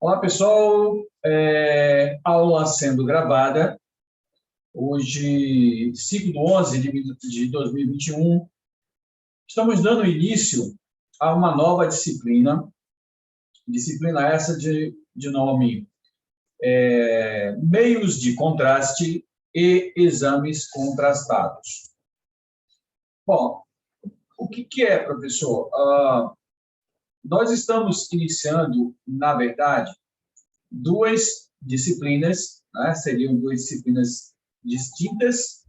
Olá, pessoal. Aula sendo gravada. Hoje, 5/11 de 2021, estamos dando início a uma nova disciplina. Disciplina essa de nome Meios de Contraste e Exames Contrastados. Bom, o que é, professor? Nós estamos iniciando, na verdade, duas disciplinas, né? Seriam duas disciplinas distintas,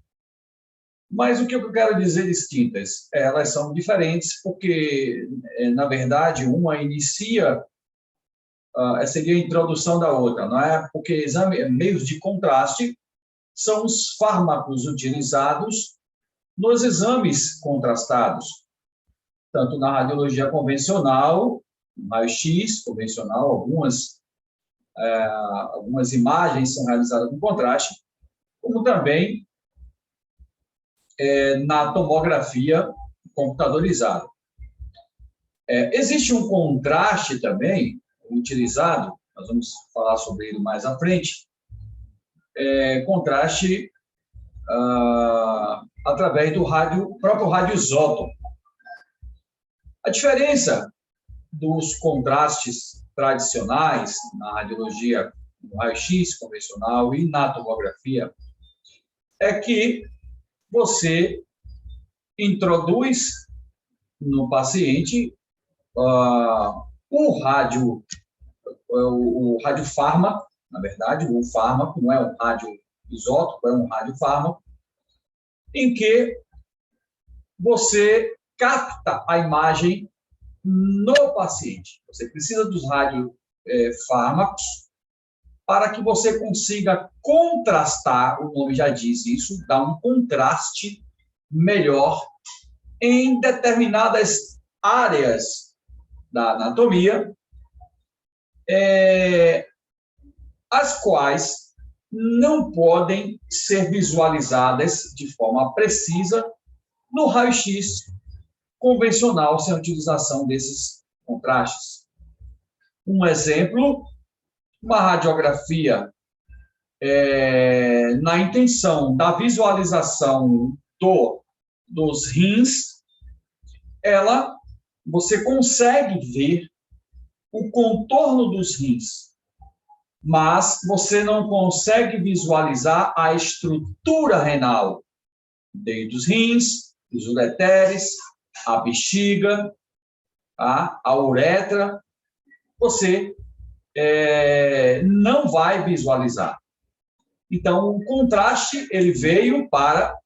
mas o que eu quero dizer distintas? Elas são diferentes porque, na verdade, uma inicia, seria a introdução da outra, não é? Porque meios de contraste são os fármacos utilizados nos exames contrastados, tanto na radiologia convencional, no raio-x convencional, algumas imagens são realizadas com contraste, como também na tomografia computadorizada. Existe um contraste também utilizado, nós vamos falar sobre ele mais à frente, contraste através do próprio radioisótopo. A diferença dos contrastes tradicionais na radiologia, no raio-x convencional e na tomografia é que você introduz no paciente o radiofármaco, na verdade, o fármaco não é um radioisótopo, é um radiofármaco, em que você capta a imagem no paciente. Você precisa dos radiofármacos para que você consiga contrastar, o nome já diz isso, dar um contraste melhor em determinadas áreas da anatomia, as quais não podem ser visualizadas de forma precisa no raio-x convencional, sem a utilização desses contrastes. Um exemplo, uma radiografia na intenção da visualização dos rins, você consegue ver o contorno dos rins, mas você não consegue visualizar a estrutura renal, desde os rins, os ureteres, a bexiga, a uretra, você não vai visualizar. Então, o contraste, ele veio para...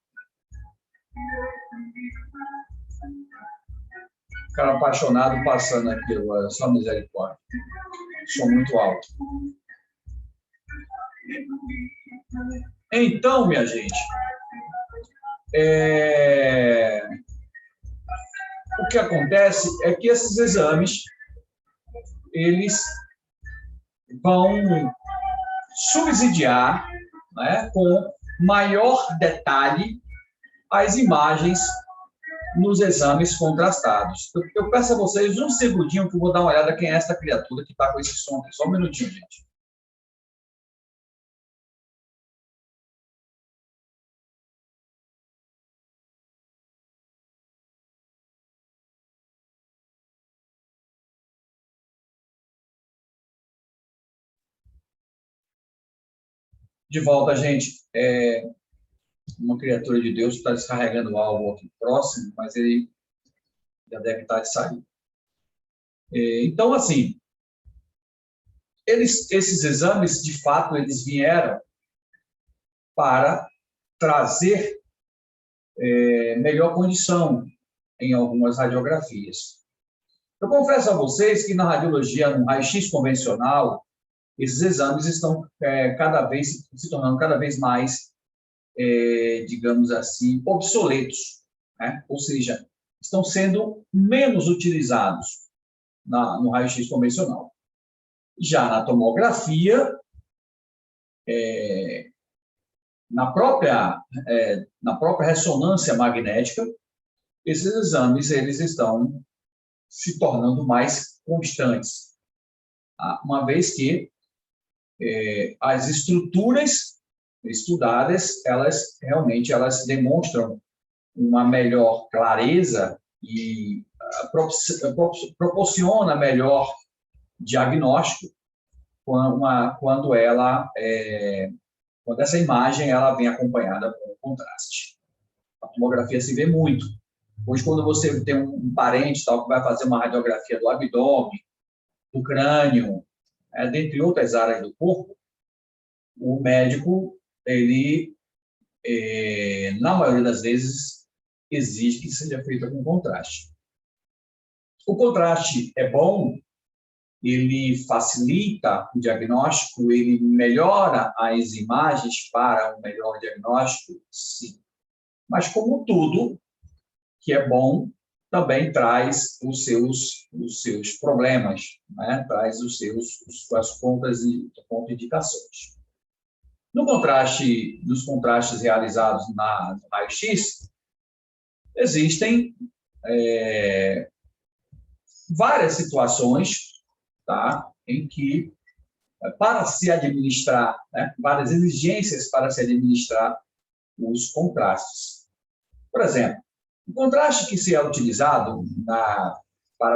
O cara apaixonado passando aqui agora, só misericórdia. Sou muito alto. Então, minha gente, o que acontece é que esses exames, eles vão subsidiar, né, com maior detalhe as imagens nos exames contrastados. Eu peço a vocês um segundinho que eu vou dar uma olhada quem é essa criatura que está com esse som aqui. Só um minutinho, gente. De volta, gente. Uma criatura de Deus está descarregando algo aqui próximo, mas ele já deve estar de sair. Então, assim, esses exames, de fato, eles vieram para trazer melhor condição em algumas radiografias. Eu confesso a vocês que na radiologia, no raio-x convencional, esses exames estão se tornando cada vez mais, digamos assim, obsoletos, né? Ou seja, estão sendo menos utilizados no raio-x convencional. Já na tomografia, na própria ressonância magnética, esses exames eles estão se tornando mais constantes. uma vez que as estruturas estudadas, elas realmente demonstram uma melhor clareza e proporciona melhor diagnóstico quando essa imagem ela vem acompanhada com contraste. A tomografia se vê muito. Hoje, quando você tem um parente tal, que vai fazer uma radiografia do abdômen, do crânio, dentre outras áreas do corpo, o médico, ele, na maioria das vezes, exige que seja feita com contraste. O contraste é bom, ele facilita o diagnóstico, ele melhora as imagens para um melhor diagnóstico, sim. Mas, como tudo que é bom, também traz os seus problemas, né? Traz as contraindicações. Nos contrastes realizados no raio-x, existem várias situações, tá? Em que, para se administrar, né? Várias exigências para se administrar os contrastes. Por exemplo, o contraste que se é utilizado para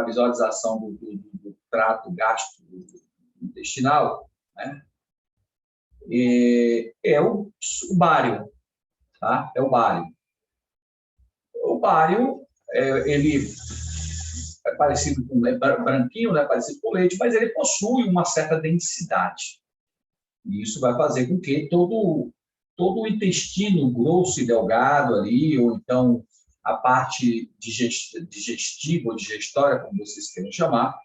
a visualização do trato gastrointestinal, né? É o bário, tá? É o bário. O bário, ele é parecido com branquinho, né? Parecido com leite, mas ele possui uma certa densidade. E isso vai fazer com que todo o intestino grosso e delgado ali, ou então a parte digestiva ou digestória, como vocês queiram chamar,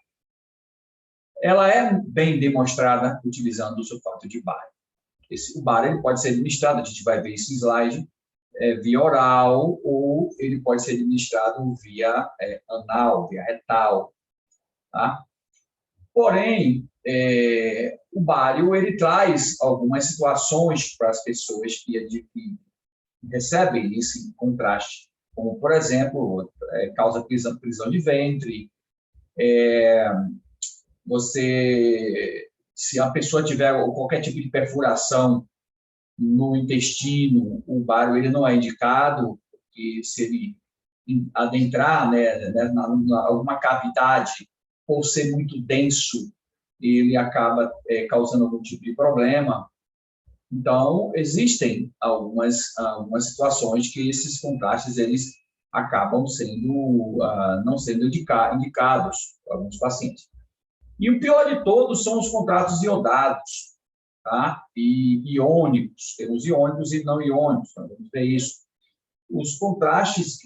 ela é bem demonstrada utilizando o sulfato de bário. O bário ele pode ser administrado, a gente vai ver esse slide, via oral, ou ele pode ser administrado via anal, via retal. Tá? Porém, o bário ele traz algumas situações para as pessoas que recebem esse contraste, como, por exemplo, causa prisão de ventre, se a pessoa tiver qualquer tipo de perfuração no intestino, o bário ele não é indicado, porque se ele adentrar, né, alguma cavidade, por ser muito denso, ele acaba causando algum tipo de problema. Então, existem algumas situações que esses contrastes eles acabam não sendo indicados para alguns pacientes. E o pior de todos são os contrastes iodados, tá? E iônicos. Temos iônicos e não iônicos, nós vamos ver isso. Os contrastes,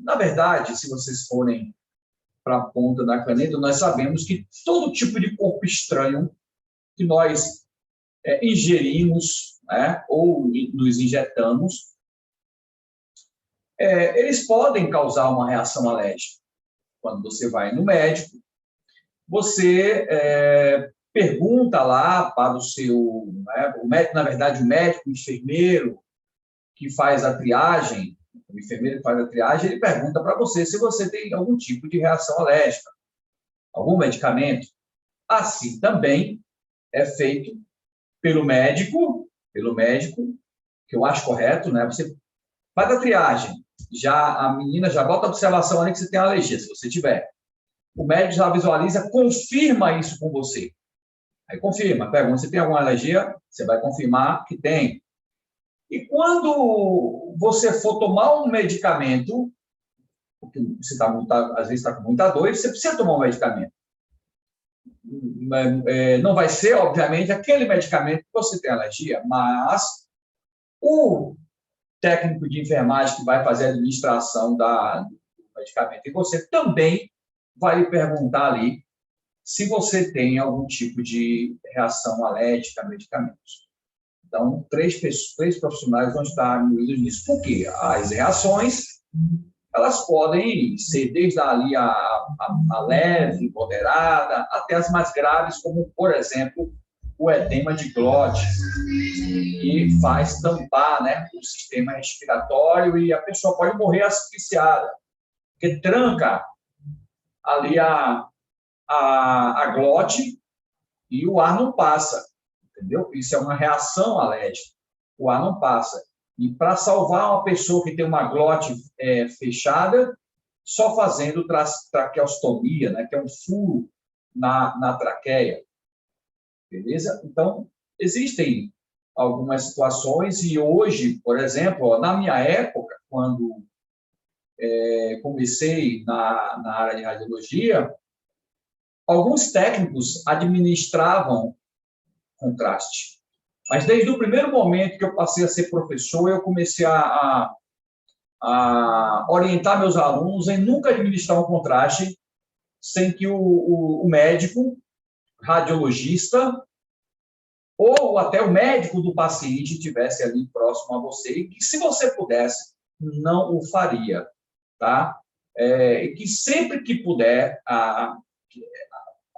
na verdade, se vocês forem para a ponta da caneta, nós sabemos que todo tipo de corpo estranho que nós ingerimos, né, ou nos injetamos, eles podem causar uma reação alérgica. Quando você vai no médico, você pergunta lá para o seu... Né, o médico, na verdade, o médico, o enfermeiro que faz a triagem, o enfermeiro que faz a triagem, ele pergunta para você se você tem algum tipo de reação alérgica, algum medicamento. Assim também é feito pelo médico, que eu acho correto, né? Você faz a triagem, a menina já bota a observação ali que você tem alergia, se você tiver. O médico já visualiza, confirma isso com você. Aí confirma, pergunta se tem alguma alergia, você vai confirmar que tem. E quando você for tomar um medicamento, porque você às vezes está com muita dor, e você precisa tomar um medicamento. Não vai ser, obviamente, aquele medicamento que você tem alergia, mas o técnico de enfermagem que vai fazer a administração do medicamento e você também vai lhe perguntar ali se você tem algum tipo de reação alérgica a medicamentos. Então, três profissionais vão estar incluídos nisso. Por quê? As reações, elas podem ser desde ali a leve, moderada, até as mais graves, como, por exemplo, o edema de glote, que faz tampar, né, o sistema respiratório e a pessoa pode morrer asfixiada, porque tranca ali a glote e o ar não passa, entendeu? Isso é uma reação alérgica. O ar não passa. E para salvar uma pessoa que tem uma glote fechada, só fazendo traqueostomia, né, que é um furo na traqueia, beleza? Então, existem algumas situações, e hoje, por exemplo, ó, na minha época, quando comecei na área de radiologia, alguns técnicos administravam contraste. Mas desde o primeiro momento que eu passei a ser professor, eu comecei a orientar meus alunos em nunca administrar um contraste sem que o médico, radiologista, ou até o médico do paciente estivesse ali próximo a você, e que, se você pudesse, não o faria, tá? E que sempre que puder,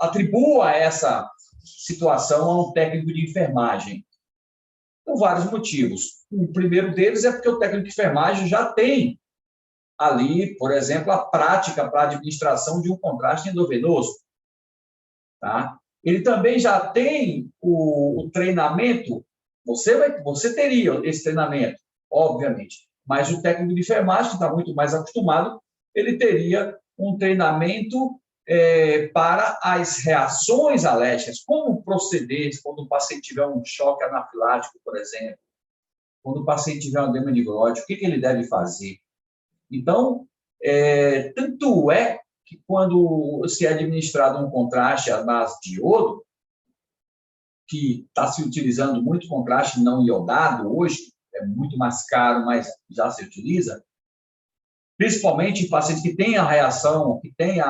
atribua essa situação a um técnico de enfermagem, por vários motivos. O primeiro deles é porque o técnico de enfermagem já tem ali, por exemplo, a prática para a administração de um contraste endovenoso, tá? Ele também já tem o treinamento, você teria esse treinamento, obviamente, mas o técnico de enfermagem, que está muito mais acostumado, ele teria um treinamento para as reações alérgicas, como proceder quando o paciente tiver um choque anafilático, por exemplo, quando o paciente tiver um edema de glote, o que ele deve fazer. Então, tanto é que quando se é administrado um contraste à base de iodo, que está se utilizando muito contraste não iodado hoje, é muito mais caro, mas já se utiliza, principalmente em pacientes que têm a reação, que têm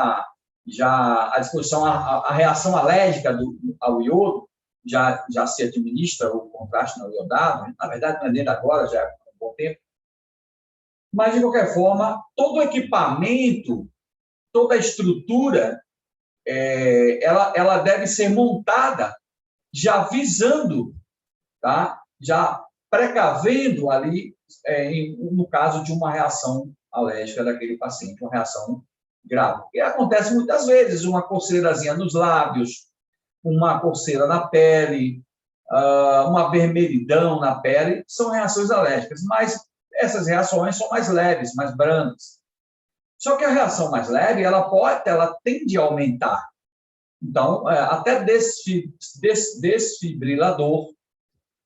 já à disposição a reação alérgica ao iodo, já se administra o contraste não iodado, na verdade não é nem agora, já é um bom tempo. Mas, de qualquer forma, todo o equipamento, toda a estrutura, ela deve ser montada já visando, tá? Já precavendo ali, no caso de uma reação alérgica daquele paciente, uma reação grave. E acontece muitas vezes, uma coceirazinha nos lábios, uma coceira na pele, uma vermelhidão na pele, são reações alérgicas, mas essas reações são mais leves, mais brandas. Só que a reação mais leve, ela tende a aumentar. Então, até desfibrilador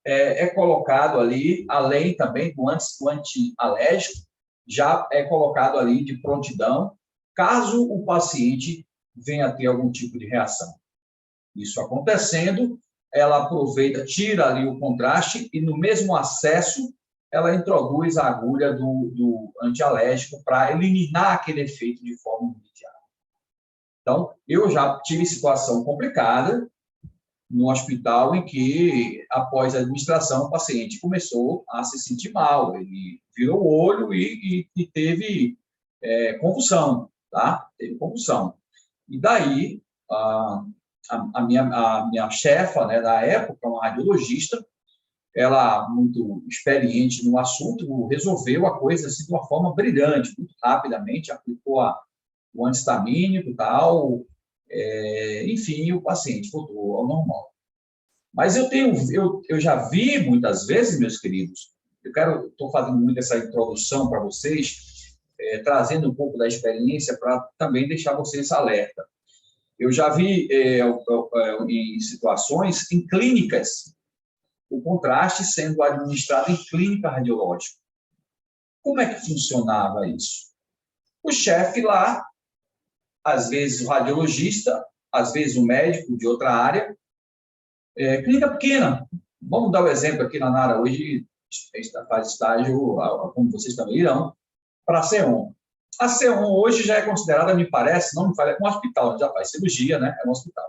é colocado ali, além também do antialérgico, já é colocado ali de prontidão, caso o paciente venha a ter algum tipo de reação. Isso acontecendo, ela aproveita, tira ali o contraste e, no mesmo acesso, ela introduz a agulha do antialérgico para eliminar aquele efeito de forma imediata. Então, eu já tive situação complicada no hospital em que, após a administração, o paciente começou a se sentir mal, ele virou o olho e teve convulsão, tá? Teve convulsão. E daí, a minha chefa, né, da época, uma radiologista, ela, muito experiente no assunto, resolveu a coisa assim, de uma forma brilhante, muito rapidamente, aplicou o antistamínico e tal, enfim, o paciente voltou ao normal. Mas eu já vi muitas vezes, meus queridos, estou fazendo muito essa introdução para vocês, trazendo um pouco da experiência para também deixar vocês alerta. Eu já vi em situações, em clínicas, o contraste sendo administrado em clínica radiológica. Como é que funcionava isso? O chefe lá, às vezes o radiologista, às vezes o médico de outra área, clínica pequena. Vamos dar o exemplo aqui na Nara hoje, faz estágio, como vocês também irão, para a CEON. A CEON hoje já é considerada, me parece, não me parece, um hospital, já faz cirurgia, né? É um hospital.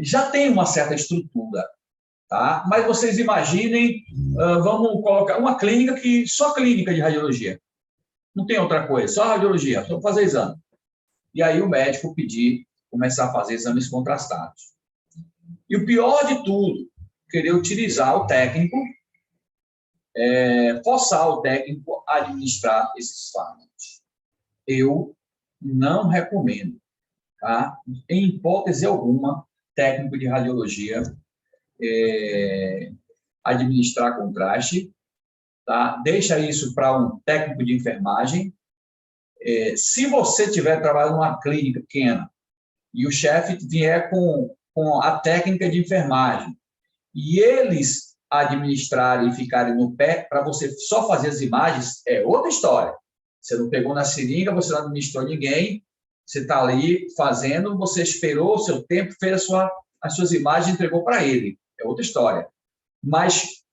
Já tem uma certa estrutura, tá? Mas vocês imaginem, vamos colocar uma clínica só clínica de radiologia. Não tem outra coisa, só radiologia, só fazer exame. E aí o médico pedir, começar a fazer exames contrastados. E o pior de tudo, querer utilizar o técnico, forçar o técnico a administrar esses fármacos. Eu não recomendo. tá? Em hipótese alguma, técnico de radiologia administrar contraste, tá? Deixa isso para um técnico de enfermagem. Se você estiver trabalhando numa clínica pequena e o chefe vier com a técnica de enfermagem e eles administrarem e ficarem no pé para você só fazer as imagens, é outra história. Você não pegou na seringa, você não administrou ninguém, você está ali fazendo, você esperou o seu tempo, fez as suas imagens e entregou para ele. É outra história. Mas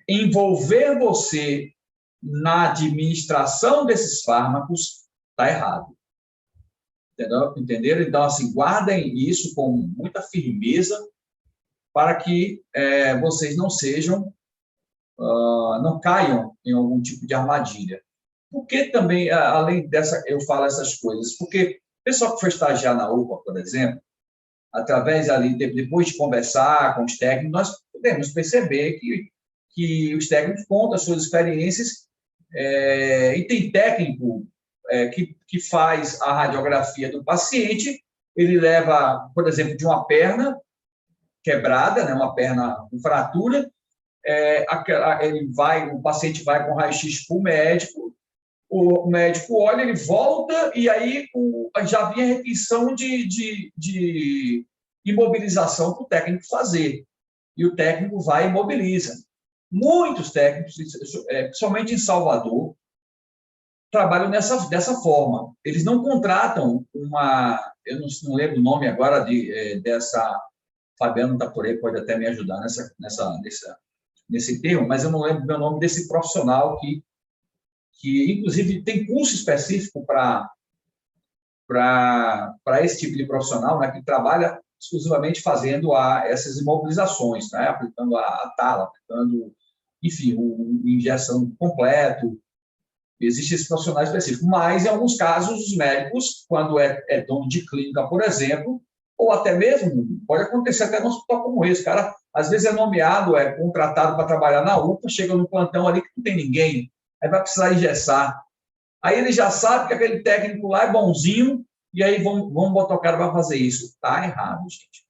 envolver você na administração desses fármacos está errado. Entendeu? Entenderam? Então, assim, guardem isso com muita firmeza para que vocês não sejam, não caiam em algum tipo de armadilha. Por que também, além dessa, eu falo essas coisas? Porque o pessoal que foi estagiar na UPA, por exemplo, através ali, depois de conversar com os técnicos, nós podemos perceber que os técnicos contam as suas experiências, e tem técnico que faz a radiografia do paciente, ele leva, por exemplo, de uma perna quebrada, né, uma perna com fratura, o paciente vai com raio-x para o médico olha, ele volta e aí já vinha a requisição de imobilização para o técnico fazer. E o técnico vai e imobiliza. Muitos técnicos, principalmente em Salvador, trabalham dessa forma. Eles não contratam eu não lembro o nome agora dessa, Fabiano está por aí, pode até me ajudar nesse termo, mas eu não lembro o nome desse profissional que inclusive tem curso específico para esse tipo de profissional, né, que trabalha exclusivamente fazendo essas imobilizações, né, aplicando a tala, aplicando, enfim, injeção completo. Existem esses profissionais específicos, mas, em alguns casos, os médicos, quando é dono de clínica, por exemplo, ou até mesmo, pode acontecer até no hospital como esse, cara, às vezes é nomeado, é contratado para trabalhar na UPA, chega no plantão ali que não tem ninguém, aí vai precisar engessar. Aí ele já sabe que aquele técnico lá é bonzinho, e aí vamos botar o cara para fazer isso. Está errado, gente.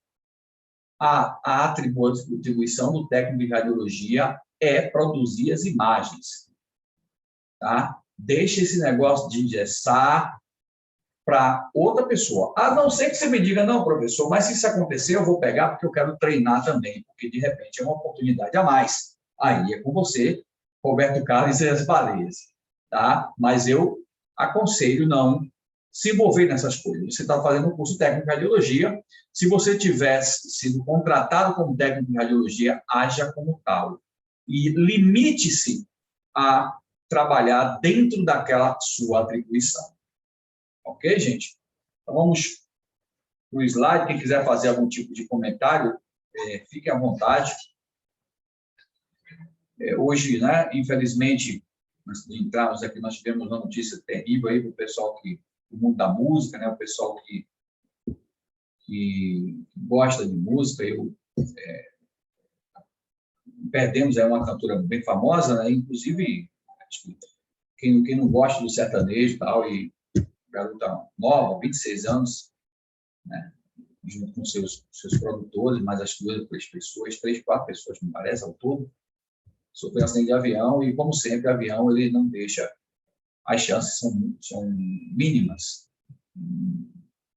A atribuição do técnico de radiologia é produzir as imagens. Tá? Deixa esse negócio de engessar para outra pessoa. A não ser que você me diga, não, professor, mas se isso acontecer, eu vou pegar porque eu quero treinar também, porque de repente é uma oportunidade a mais. Aí é com você, Roberto Carlos e as baleias. Tá? Mas eu aconselho não se envolver nessas coisas. Você está fazendo um curso técnico de radiologia, se você tivesse sido contratado como técnico de radiologia, haja como tal. E limite-se a trabalhar dentro daquela sua atribuição. Ok, gente? Então, vamos para o slide. Quem quiser fazer algum tipo de comentário, fique à vontade. Hoje, né, infelizmente, antes de entrarmos aqui, nós tivemos uma notícia terrível aí para o pessoal do mundo da música, né, o pessoal que gosta de música. Perdemos aí uma cantora bem famosa, né, inclusive, quem não gosta do sertanejo e tal, e garota nova, 26 anos, né, junto com seus produtores, mais as três pessoas, 4 pessoas, me parece, ao todo, sofreu um acidente de avião e, como sempre, o avião ele não deixa, as chances são mínimas.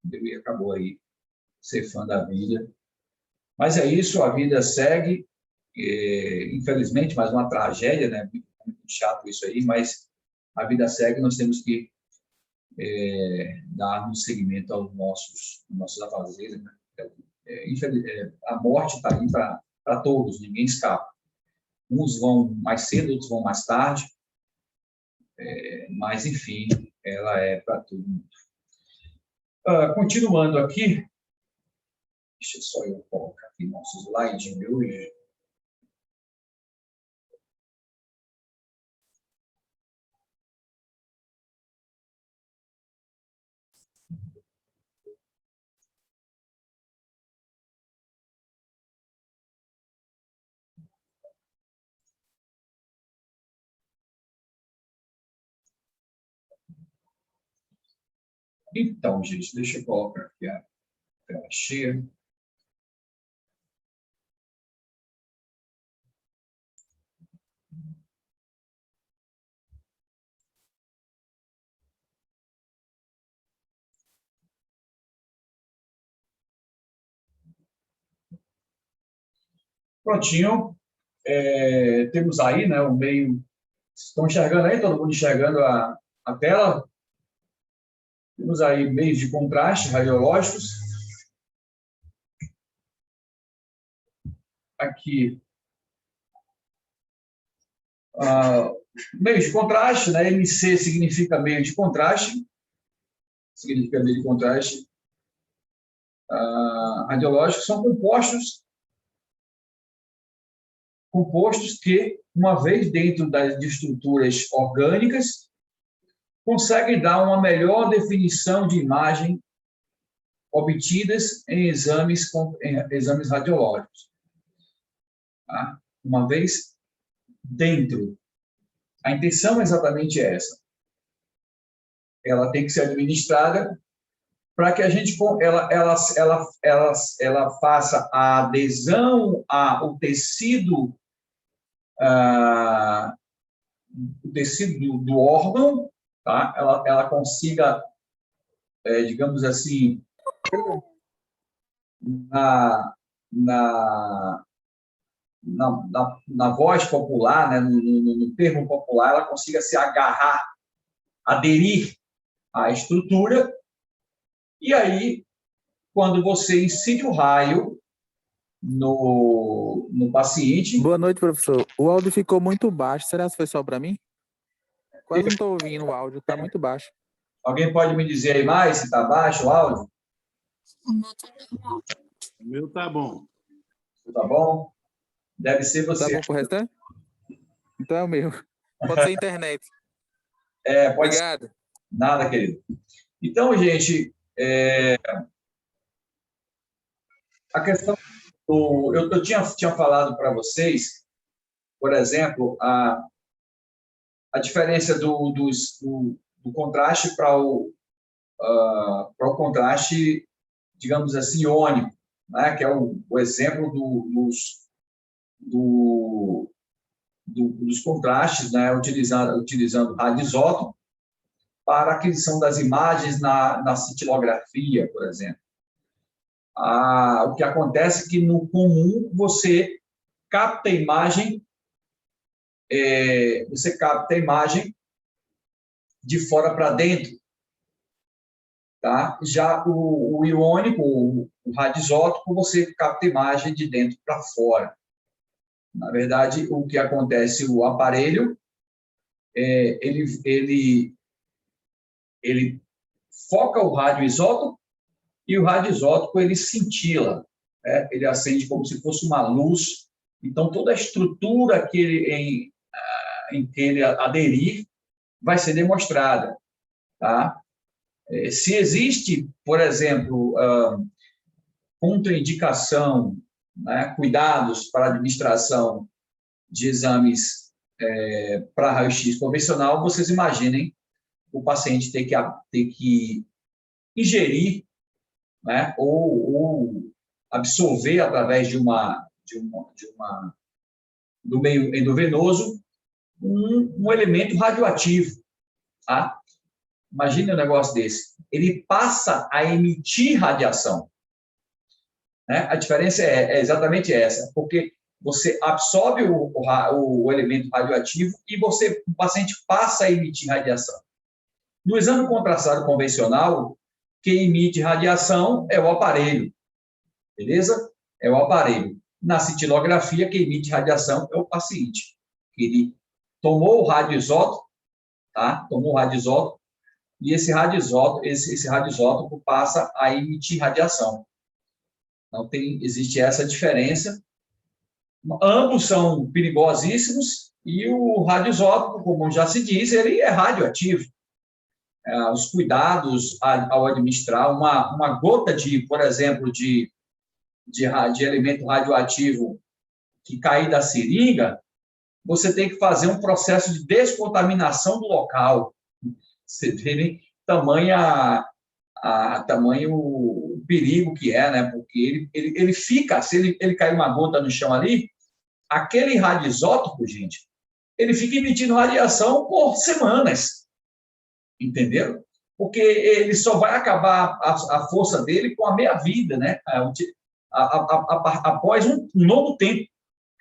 Ele acabou aí ceifando a vida. Mas é isso, a vida segue, infelizmente, mais uma tragédia, né? Muito chato isso aí, mas a vida segue, nós temos que dar um seguimento aos nossos afazeres, né? A morte está aí para todos, ninguém escapa. Uns vão mais cedo, outros vão mais tarde, mas, enfim, ela é para todo mundo. Continuando aqui, deixa só eu colocar aqui nosso slide de hoje. Então, gente, deixa eu colocar aqui a tela cheia. Prontinho. Temos aí, né, o meio. Estão enxergando aí? Todo mundo enxergando a tela? Temos aí meios de contraste radiológicos. Aqui, meios de contraste, né? MC significa meio de contraste. Significa meio de contraste. Radiológicos são compostos que, uma vez dentro de estruturas orgânicas, conseguem dar uma melhor definição de imagem obtidas em exames radiológicos. Tá? Uma vez dentro. A intenção é exatamente essa. Ela tem que ser administrada para que a gente ela faça a adesão ao tecido o tecido do órgão, tá? Ela consiga, digamos assim, na, na, na voz popular, né, no termo popular, ela consiga se agarrar, aderir à estrutura, e aí, quando você incide o raio no paciente... Boa noite, professor. O áudio ficou muito baixo. Será que foi só para mim? Quase não estou ouvindo o áudio, está muito baixo. Alguém pode me dizer aí mais se está baixo o áudio? O meu tá bom. Tá bom? Deve ser Tá você. bom pro restante? Então é o meu. Pode ser internet. Pode Obrigado. ser. Nada, querido. Então, gente, a questão eu tinha falado para vocês, por exemplo, a diferença do contraste para o contraste, digamos assim, iônico, né? Que é o exemplo dos contrastes, né? Utilizando radioisótopo para aquisição das imagens na cintilografia, por exemplo. O que acontece é que, no comum, você capta a imagem de fora para dentro. Tá? Já o iônico, o radioisótopo, você capta a imagem de dentro para fora. Na verdade, o que acontece, o aparelho, ele foca o radioisótopo e o radioisótopo ele cintila, né? Ele acende como se fosse uma luz. Então, toda a estrutura em que ele aderir vai ser demonstrada. Tá? Se existe, por exemplo, contraindicação, né, cuidados para administração de exames para raio-x convencional, vocês imaginem o paciente ter que ingerir, né, ou absorver através do meio endovenoso um elemento radioativo. Tá? Imagine um negócio desse. Ele passa a emitir radiação. Né? A diferença é exatamente essa, porque você absorve o elemento radioativo e o paciente passa a emitir radiação. No exame contrastado convencional, quem emite radiação é o aparelho, beleza? É o aparelho. Na cintilografia, quem emite radiação é o paciente. Ele tomou o radioisótopo, tá? Tomou o radioisótopo, e esse radioisótopo passa a emitir radiação. Então, existe essa diferença. Ambos são perigosíssimos, e o radioisótopo, como já se diz, ele é radioativo. Os cuidados ao administrar uma gota por exemplo, de elemento radioativo que cair da seringa, você tem que fazer um processo de descontaminação do local. Você vê tamanha a tamanho o perigo que é, né? Porque ele fica, se ele cair uma gota no chão ali, aquele radioisótopo, gente, ele fica emitindo radiação por semanas, entendeu? Porque ele só vai acabar a força dele com a meia-vida, né? Após um longo tempo,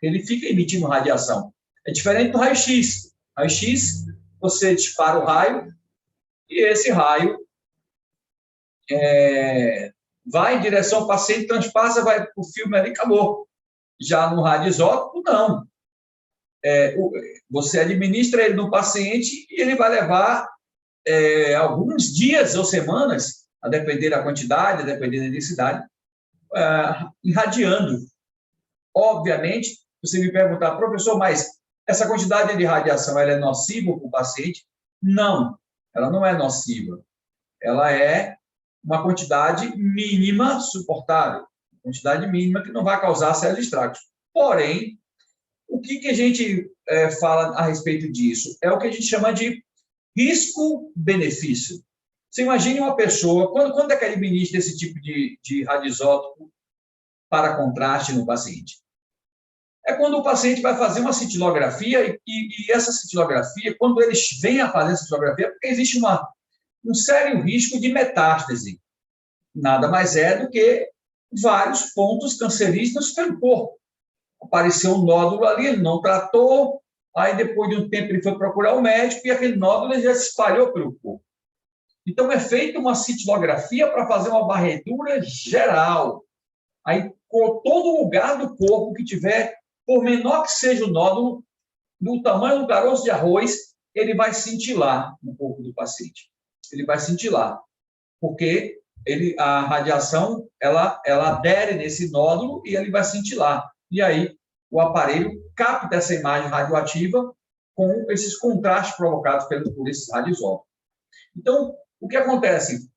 ele fica emitindo radiação. É diferente do raio-x. Raio-x, você dispara o raio e esse raio vai em direção ao paciente, transpassa, vai para o filme ali, acabou. Já no radioisótopo, não. Você administra ele no paciente e ele vai levar alguns dias ou semanas, a depender da quantidade, a depender da intensidade, irradiando. Obviamente, você me perguntar, professor, mas essa quantidade de radiação ela é nociva para o paciente? Não, ela não é nociva. Ela é uma quantidade mínima suportável, quantidade mínima que não vai causar sérios estragos. Porém, o que a gente fala a respeito disso? É o que a gente chama de risco-benefício. Você imagine uma pessoa, quando é que ele ministra esse tipo de radioisótopo para contraste no paciente? É quando o paciente vai fazer uma cintilografia e essa cintilografia, quando eles vêm a fazer a cintilografia, porque existe um sério risco de metástase. Nada mais é do que vários pontos cancerígenos pelo corpo. Apareceu um nódulo ali, ele não tratou, aí depois de um tempo ele foi procurar o médico e aquele nódulo já se espalhou pelo corpo. Então é feita uma cintilografia para fazer uma varredura geral. Aí, com todo lugar do corpo que tiver, por menor que seja o nódulo, do tamanho do caroço de arroz, ele vai cintilar no corpo do paciente. Ele vai cintilar, porque a radiação ela adere nesse nódulo e ele vai cintilar. E aí o aparelho capta essa imagem radioativa com esses contrastes provocados por esses radioisótopos. Então, o que acontece?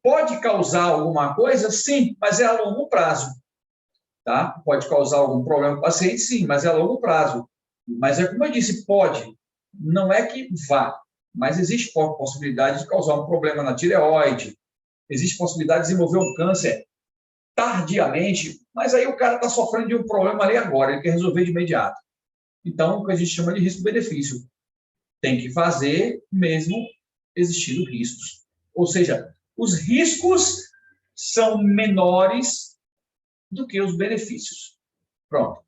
Pode causar alguma coisa? Sim, mas é a longo prazo. Tá? Pode causar algum problema para o paciente? Sim, mas é a longo prazo. Mas é como eu disse, pode. Não é que vá, mas existe possibilidade de causar um problema na tireoide, existe possibilidade de desenvolver um câncer tardiamente, mas aí o cara está sofrendo de um problema ali agora, ele quer resolver de imediato. Então, o que a gente chama de risco-benefício. Tem que fazer mesmo existindo riscos. Ou seja, os riscos são menores do que os benefícios. Pronto.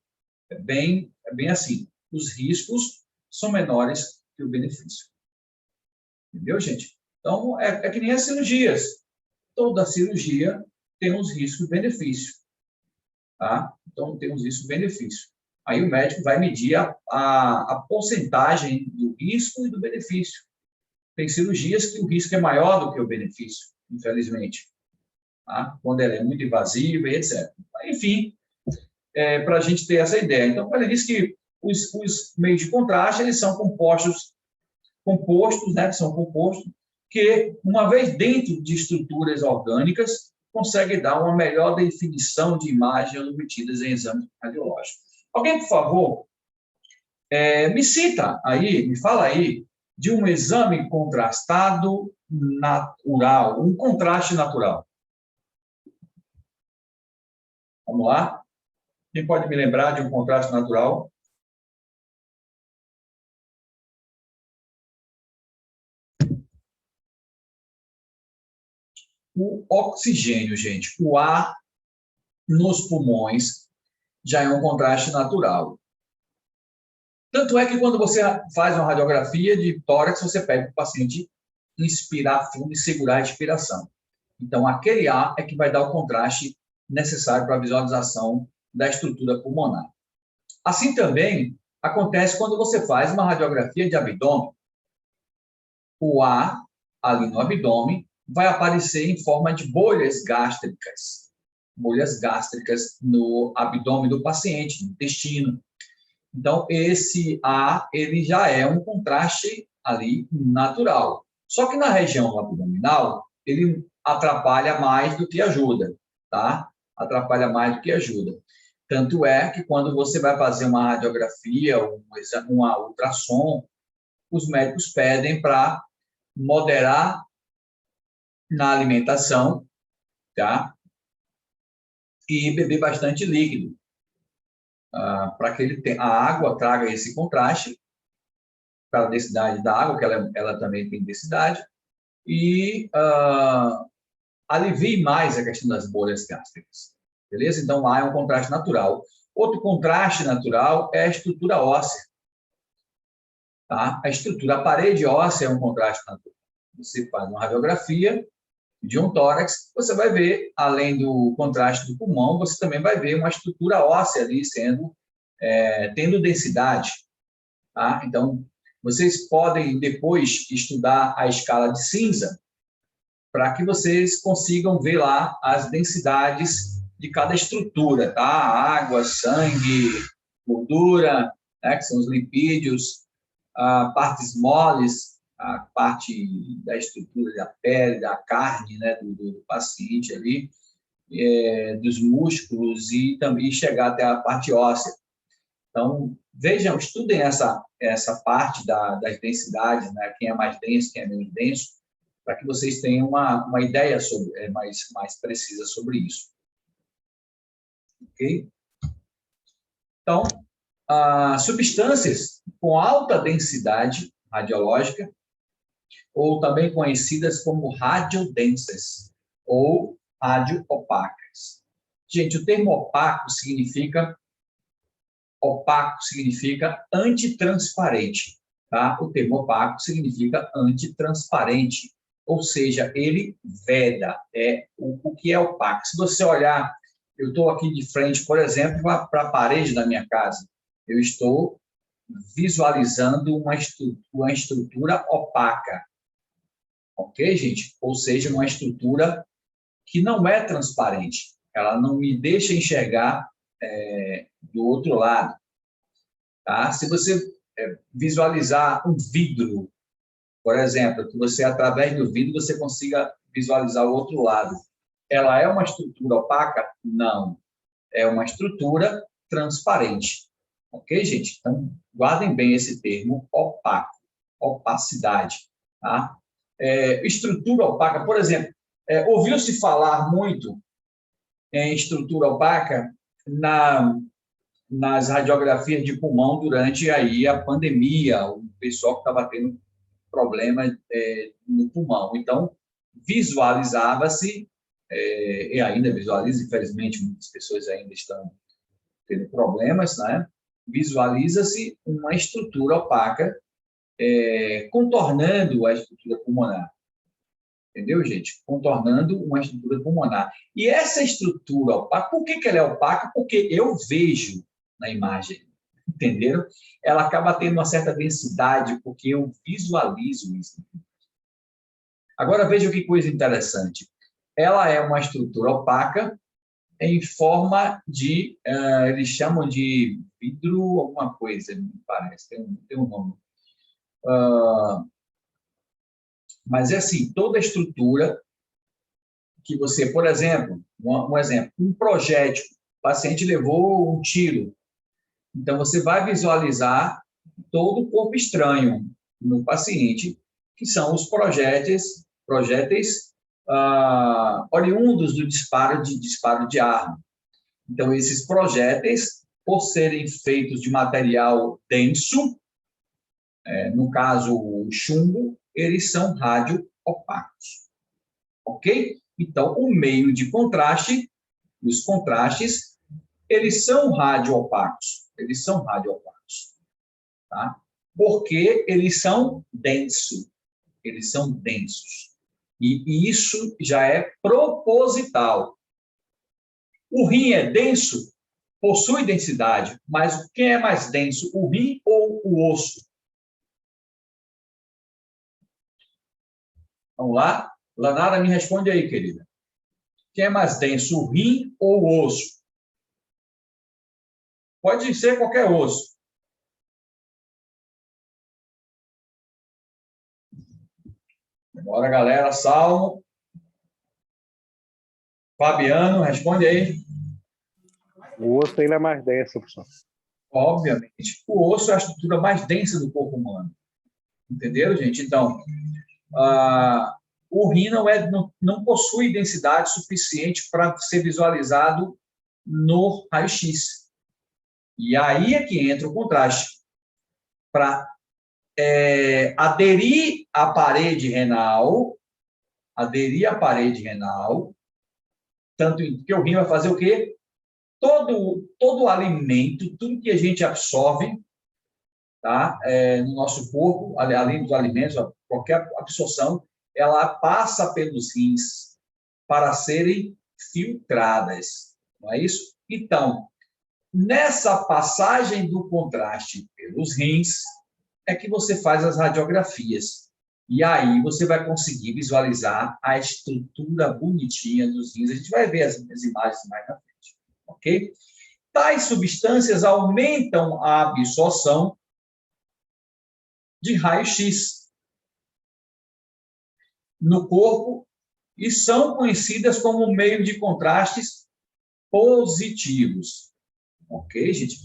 É bem assim. Os riscos são menores que o benefício. Entendeu, gente? Então, é que nem as cirurgias. Toda cirurgia tem uns riscos e benefícios. Tá? Então, tem uns riscos e benefícios. Aí o médico vai medir a porcentagem do risco e do benefício. Tem cirurgias que o risco é maior do que o benefício, infelizmente. Tá? Quando ela é muito invasiva e etc. Enfim, para a gente ter essa ideia. Então, ele diz que os meios de contraste eles são compostos, né, que, uma vez dentro de estruturas orgânicas, consegue dar uma melhor definição de imagens obtidas em exames radiológicos. Alguém, por favor, me cita aí, me fala aí, de um exame contrastado natural, um contraste natural. Vamos lá? Quem pode me lembrar de um contraste natural? O oxigênio, gente, o ar nos pulmões já é um contraste natural. Tanto é que quando você faz uma radiografia de tórax, você pede para o paciente inspirar fundo e segurar a expiração. Então, aquele ar é que vai dar o contraste necessário para a visualização da estrutura pulmonar. Assim também acontece quando você faz uma radiografia de abdômen. O ar ali no abdômen vai aparecer em forma de bolhas gástricas no abdômen do paciente, no intestino. Então, esse ar, ele já é um contraste ali natural. Só que na região abdominal, ele atrapalha mais do que ajuda, tá? Atrapalha mais do que ajuda. Tanto é que quando você vai fazer uma radiografia, uma ultrassom, os médicos pedem para moderar na alimentação, tá? E beber bastante líquido, para que a água traga esse contraste para a densidade da água, que ela também tem densidade, e alivie mais a questão das bolhas gástricas. Beleza? Então, lá é um contraste natural. Outro contraste natural é a estrutura óssea. Tá? A parede óssea é um contraste natural. Você faz uma radiografia de um tórax, você vai ver, além do contraste do pulmão, você também vai ver uma estrutura óssea ali tendo densidade. Tá? Então, vocês podem depois estudar a escala de cinza para que vocês consigam ver lá as densidades de cada estrutura, tá? Água, sangue, gordura, né, que são os lipídios, partes moles, a parte da estrutura da pele, da carne, né, do paciente ali, dos músculos e também chegar até a parte óssea. Então, vejam, estudem essa parte das densidades, né, quem é mais denso, quem é menos denso, para que vocês tenham uma ideia mais precisa sobre isso. Ok? Então, substâncias com alta densidade radiológica, ou também conhecidas como radiodensas, ou radioopacas. Gente, o termo opaco significa antitransparente. Tá? O termo opaco significa antitransparente, ou seja, ele veda. O que é opaco? Se você olhar, eu estou aqui de frente, por exemplo, para a parede da minha casa, eu estou visualizando uma estrutura opaca. Ok, gente? Ou seja, uma estrutura que não é transparente. Ela não me deixa enxergar do outro lado. Tá? Se você visualizar um vidro, por exemplo, que você, através do vidro, você consiga visualizar o outro lado. Ela é uma estrutura opaca? Não. É uma estrutura transparente. Ok, gente? Então, guardem bem esse termo opaco, opacidade. Tá? Estrutura opaca, por exemplo, ouviu-se falar muito em estrutura opaca nas radiografias de pulmão durante aí a pandemia, o pessoal que estava tendo problema no pulmão. Então, visualizava-se, e ainda visualiza, infelizmente, muitas pessoas ainda estão tendo problemas, né? Visualiza-se uma estrutura opaca contornando a estrutura pulmonar. Entendeu, gente? Contornando uma estrutura pulmonar. E essa estrutura opaca, por que ela é opaca? Porque eu vejo na imagem, entenderam? Ela acaba tendo uma certa densidade, porque eu visualizo isso. Agora, veja que coisa interessante. Ela é uma estrutura opaca em forma de, eles chamam de vidro alguma coisa, me parece, tem um nome. Mas é assim, toda estrutura que você, por exemplo, um projétil, o paciente levou um tiro, então você vai visualizar todo o corpo estranho no paciente, que são os projéteis oriundos do disparo de arma. Então, esses projéteis, por serem feitos de material denso, no caso o chumbo, eles são radioopacos. Ok? Então, o meio de contraste, os contrastes, eles são radioopacos. Eles são radioopacos. Tá? Porque eles são densos. Eles são densos. E isso já é proposital. O rim é denso, possui densidade, mas quem é mais denso, o rim ou o osso? Vamos lá? Lanara, me responde aí, querida. Quem é mais denso, o rim ou o osso? Pode ser qualquer osso. Bora, galera. Salmo. Fabiano, responde aí. O osso ele é mais denso, professor. Obviamente. O osso é a estrutura mais densa do corpo humano. Entenderam, gente? Então, o rim não possui densidade suficiente para ser visualizado no raio-x. E aí é que entra o contraste. Para aderir à parede renal, tanto que o rim vai fazer o quê? Todo o alimento, tudo que a gente absorve, tá? No nosso corpo, além dos alimentos, qualquer absorção, ela passa pelos rins para serem filtradas, não é isso? Então, nessa passagem do contraste pelos rins, é que você faz as radiografias. E aí você vai conseguir visualizar a estrutura bonitinha dos rins. A gente vai ver as imagens mais na frente, ok? Tais substâncias aumentam a absorção de raio-x no corpo e são conhecidas como meio de contrastes positivos. Ok, gente?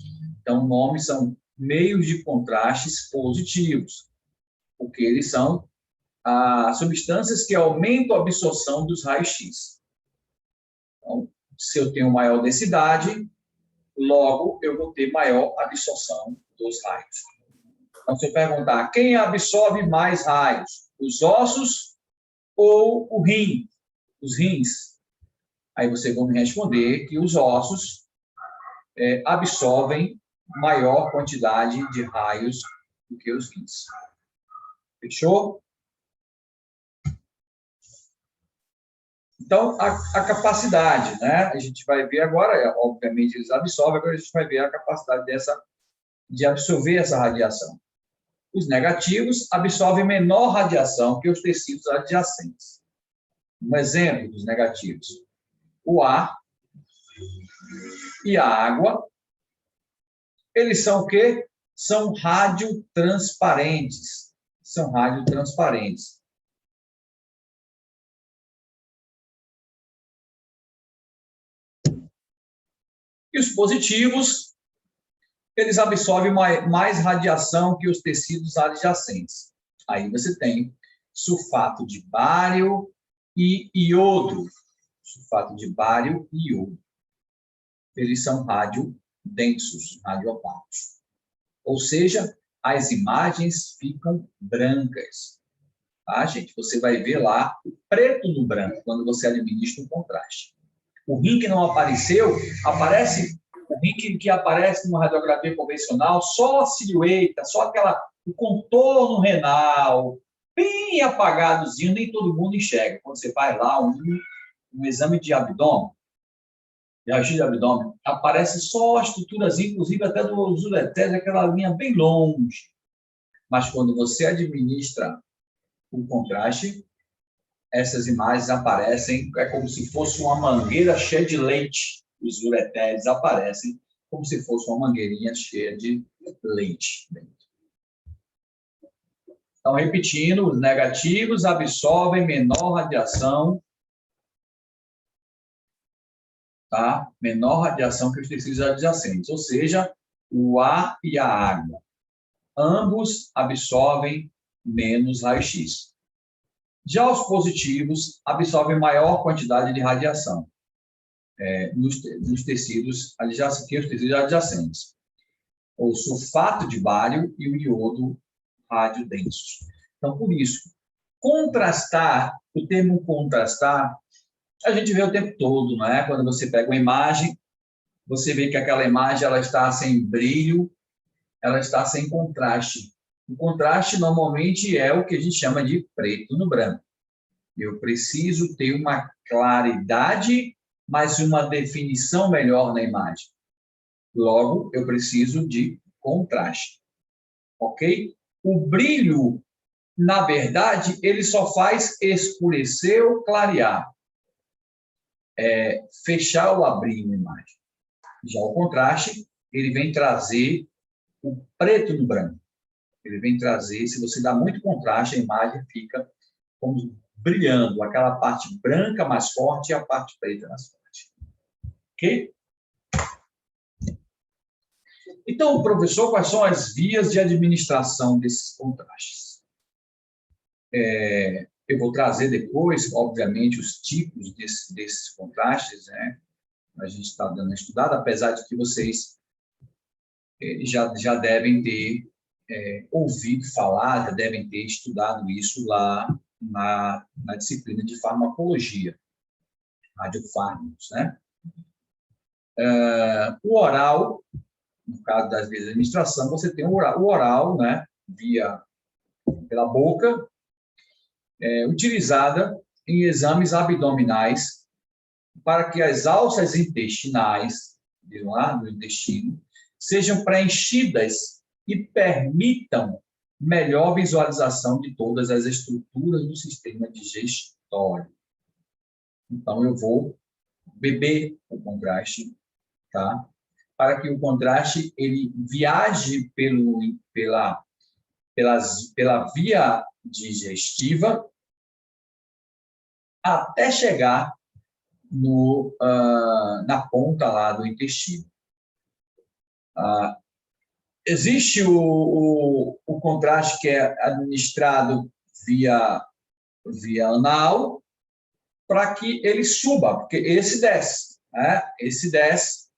Então, nomes são meios de contrastes positivos, porque eles são substâncias que aumentam a absorção dos raios-x. Então, se eu tenho maior densidade, logo eu vou ter maior absorção dos raios. Então, se eu perguntar, quem absorve mais raios? Os ossos ou o rim? Os rins? Aí você vai me responder que os ossos absorvem maior quantidade de raios do que os rins. Fechou? Então, a capacidade, né? A gente vai ver agora, obviamente eles absorvem, agora a gente vai ver a capacidade de absorver essa radiação. Os negativos absorvem menor radiação que os tecidos adjacentes. Um exemplo dos negativos: o ar e a água. Eles são o quê? São radiotransparentes. São radiotransparentes. E os positivos, eles absorvem mais radiação que os tecidos adjacentes. Aí você tem sulfato de bário e iodo. Sulfato de bário e iodo. Eles são radiodensos, radioopacos. Ou seja, as imagens ficam brancas. Tá, gente? Você vai ver lá o preto no branco quando você administra o contraste. O rim que não apareceu, aparece o rim que aparece numa radiografia convencional, só a silhueta, só o contorno renal, bem apagadozinho, nem todo mundo enxerga. Quando você faz lá um exame de abdômen, de raio-x de abdômen, aparece só a estruturazinha, inclusive até do ureter, aquela linha bem longe. Mas quando você administra o contraste, essas imagens aparecem, é como se fosse uma mangueira cheia de leite. Os ureteres aparecem como se fosse uma mangueirinha cheia de leite. Então, repetindo, os negativos absorvem menor radiação, tá? Menor radiação que os tecidos adjacentes, ou seja, o ar e a água. Ambos absorvem menos raio-x. Já os positivos absorvem maior quantidade de radiação nos tecidos adjacentes. O sulfato de bário e o iodo radiodensos. Então, por isso, contrastar, o termo contrastar, a gente vê o tempo todo, não é? Quando você pega uma imagem, você vê que aquela imagem ela está sem brilho, ela está sem contraste. O contraste, normalmente, é o que a gente chama de preto no branco. Eu preciso ter uma claridade, mas uma definição melhor na imagem. Logo, eu preciso de contraste. Ok? O brilho, na verdade, ele só faz escurecer ou clarear. Fechar ou abrir uma imagem. Já o contraste, ele vem trazer o preto no branco. Ele vem trazer, se você dá muito contraste, a imagem fica como brilhando, aquela parte branca mais forte e a parte preta mais forte. Ok? Então, professor, quais são as vias de administração desses contrastes? Eu vou trazer depois, obviamente, os tipos desses contrastes, né? A gente está dando uma estudada, apesar de que vocês já devem ter ouvido falar, já devem ter estudado isso lá na disciplina de farmacologia, radiofármacos, né? O oral, no caso das vias de administração, você tem o oral, né? Pela boca, utilizada em exames abdominais para que as alças intestinais, lá do intestino, sejam preenchidas e permitam melhor visualização de todas as estruturas do sistema digestório. Então, eu vou beber o contraste, tá? Para que o contraste ele viaje pela via digestiva até chegar na ponta lá do intestino. Existe o contraste que é administrado via anal para que ele suba, porque esse desce, né? Esse desce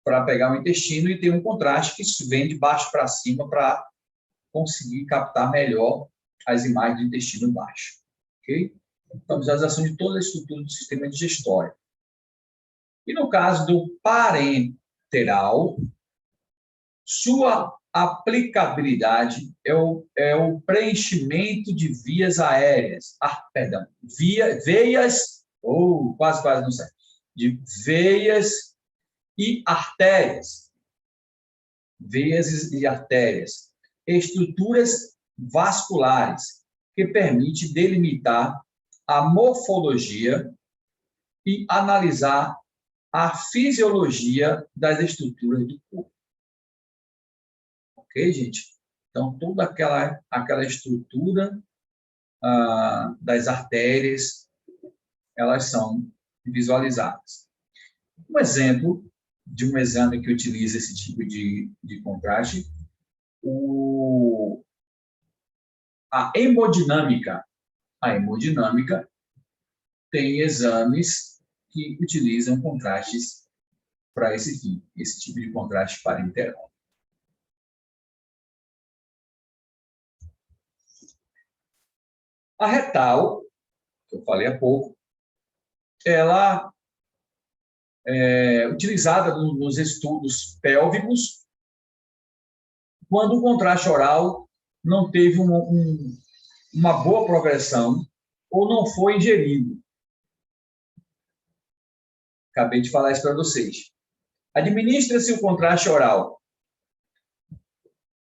para pegar o intestino e tem um contraste que vem de baixo para cima para conseguir captar melhor as imagens do intestino baixo. Ok? Então, visualização de toda a estrutura do sistema digestório. E no caso do parenteral, sua aplicabilidade é o preenchimento de vias aéreas. Veias, quase não sei, de veias e artérias. Veias e artérias. Estruturas vasculares, que permite delimitar a morfologia e analisar a fisiologia das estruturas do corpo. Ok, gente? Então, toda aquela estrutura das artérias, elas são visualizadas. Um exemplo de um exame que utiliza esse tipo de contraste, a hemodinâmica. A hemodinâmica tem exames que utilizam contrastes para esse fim, esse tipo de contraste parenteral. A retal, que eu falei há pouco, ela é utilizada nos estudos pélvicos quando o contraste oral não teve uma boa progressão ou não foi ingerido. Acabei de falar isso para vocês. Administra-se o contraste oral,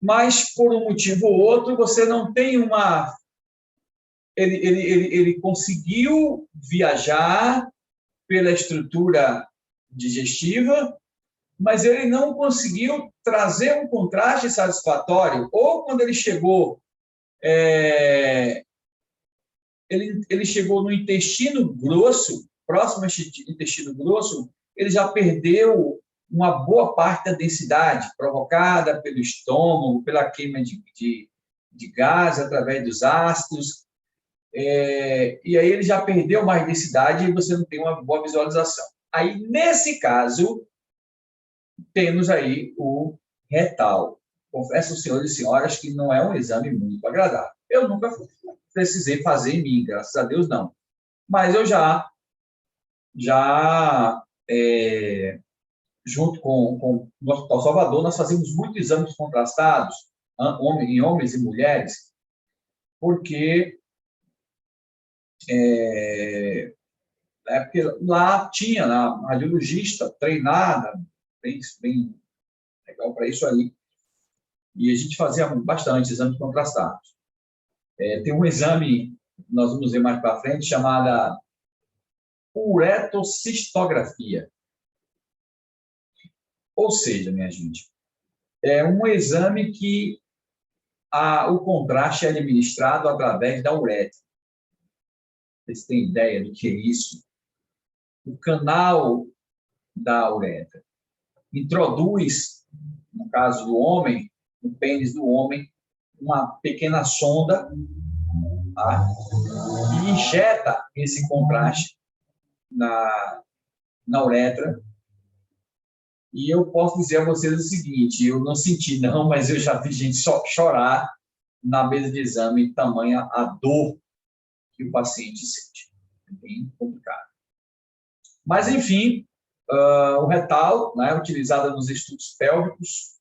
mas por um motivo ou outro você não tem uma... Ele conseguiu viajar pela estrutura digestiva, mas ele não conseguiu trazer um contraste satisfatório. Ou quando ele chegou, ele chegou no intestino grosso, próximo ao intestino grosso, ele já perdeu uma boa parte da densidade provocada pelo estômago, pela queima de gás através dos ácidos, e aí ele já perdeu mais densidade e você não tem uma boa visualização. Aí, nesse caso, temos aí o retal. Confesso, senhores e senhoras, que não é um exame muito agradável. Eu nunca precisei fazer em mim, graças a Deus, não. Mas eu já junto com o Hospital Salvador, nós fazemos muitos exames contrastados em homens e mulheres, porque porque lá tinha a radiologista treinada, bem legal para isso aí, e a gente fazia bastante exames contrastados. Tem um exame, nós vamos ver mais para frente, chamada uretocistografia. Ou seja, minha gente, é um exame que o contraste é administrado através da uretra. Vocês têm ideia do que é isso? O canal da uretra introduz, no caso do homem, no pênis do homem, uma pequena sonda tá? E injeta esse contraste na uretra. E eu posso dizer a vocês o seguinte, eu não senti não, mas eu já vi gente chorar na mesa de exame, tamanha a dor que o paciente sente. É bem complicado. Mas, enfim, o retal, né, utilizado nos estudos pélvicos,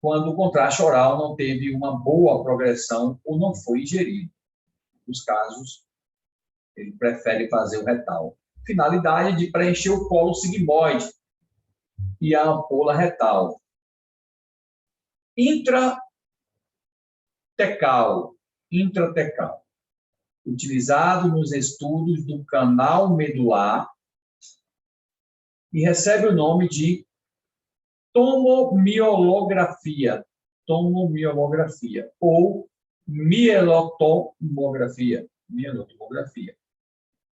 quando o contraste oral não teve uma boa progressão ou não foi ingerido. Nos casos, ele prefere fazer o retal. Finalidade de preencher o colo sigmoide e a ampola retal. Intratecal, utilizado nos estudos do canal medular e recebe o nome de tomomiolografia ou mielotomografia.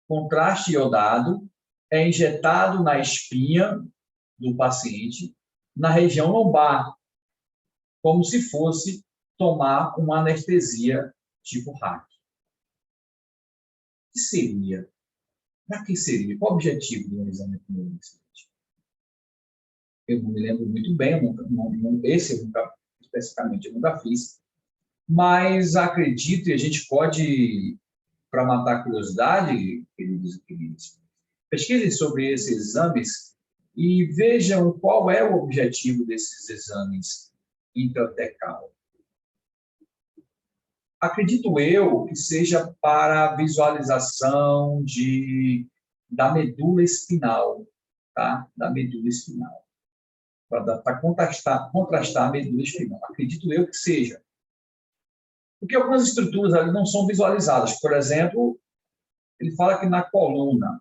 Contraste iodado é injetado na espinha do paciente, na região lombar, como se fosse tomar uma anestesia tipo hack. O que seria? Para que seria? Qual o objetivo do exame clínico? Eu não me lembro muito bem, esse eu nunca, especificamente, eu nunca fiz, mas acredito, e a gente pode, para matar a curiosidade, queridos, pesquisem sobre esses exames e vejam qual é o objetivo desses exames intratecal. Acredito eu que seja para a visualização da medula espinal, tá? Da medula espinal. Para contrastar a medula espinal. Acredito eu que seja. Porque algumas estruturas ali não são visualizadas. Por exemplo, ele fala que na coluna,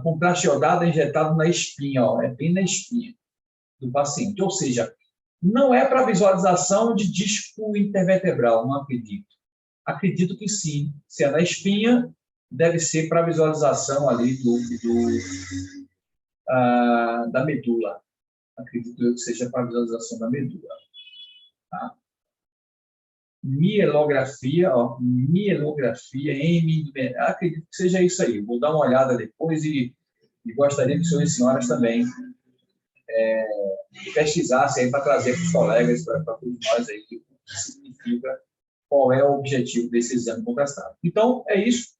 contraste iodado é injetado na espinha, ó, é bem na espinha do paciente. Ou seja, não é para visualização de disco intervertebral, não acredito. Acredito que sim. Se é na espinha, deve ser para visualização ali da medula. Acredito eu que seja para visualização da medula. Tá? Mielografia, acredito que seja isso aí. Vou dar uma olhada depois e gostaria que os senhores e senhoras também pesquisassem aí para trazer para os colegas, para todos nós aí, o que significa, qual é o objetivo desse exame contrastado. Então, é isso.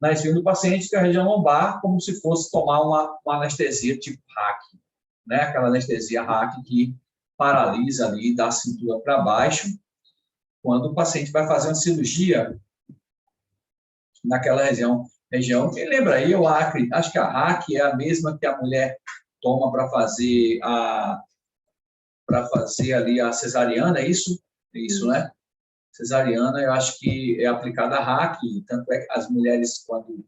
Na espinha do paciente, que é a região lombar, como se fosse tomar uma anestesia tipo hack, né? Aquela anestesia hack que paralisa ali da cintura para baixo, quando o paciente vai fazer uma cirurgia naquela região. E lembra aí, acho que a hack é a mesma que a mulher toma para fazer ali a cesariana, é isso? É isso, né? Cesariana, eu acho que é aplicada a hack, tanto é que as mulheres, quando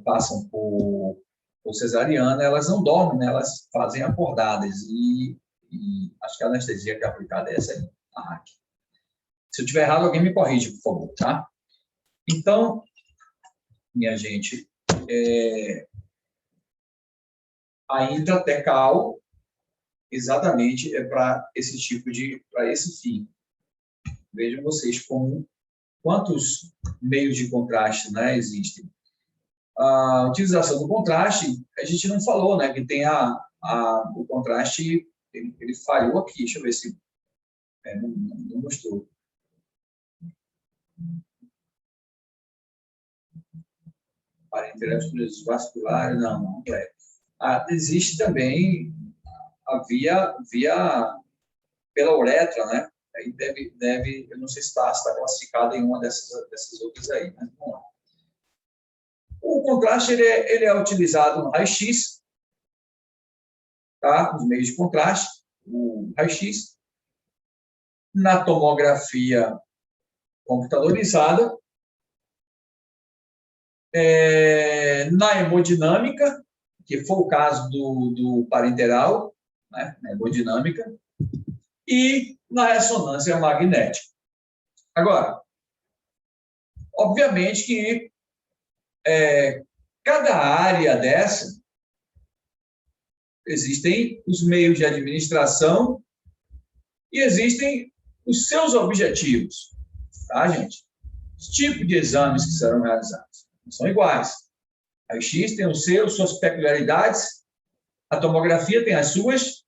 passam por cesariana, elas não dormem, né? Elas fazem acordadas, e acho que a anestesia que é aplicada é essa aí, a hack. Se eu estiver errado, alguém me corrige, por favor, tá? Então, minha gente, a intratecal, exatamente, é para esse fim. Vejam vocês quantos meios de contraste, né, existem. A utilização do contraste, a gente não falou, né, que tem o contraste, ele falhou aqui, deixa eu ver se não mostrou. Parenterais vasculares, não é. Existe também a via pela uretra, né? Aí deve, eu não sei se está classificado em uma dessas outras aí, mas vamos lá. O contraste ele é utilizado no raio-x, tá? Os meios de contraste, o raio-x, na tomografia computadorizada, na hemodinâmica, que foi o caso do parenteral, né? Na hemodinâmica, e na ressonância magnética. Agora, obviamente que cada área dessa, existem os meios de administração e existem os seus objetivos. tá, gente? Os tipos de exames que serão realizados não são iguais. A X tem suas peculiaridades, a tomografia tem as suas,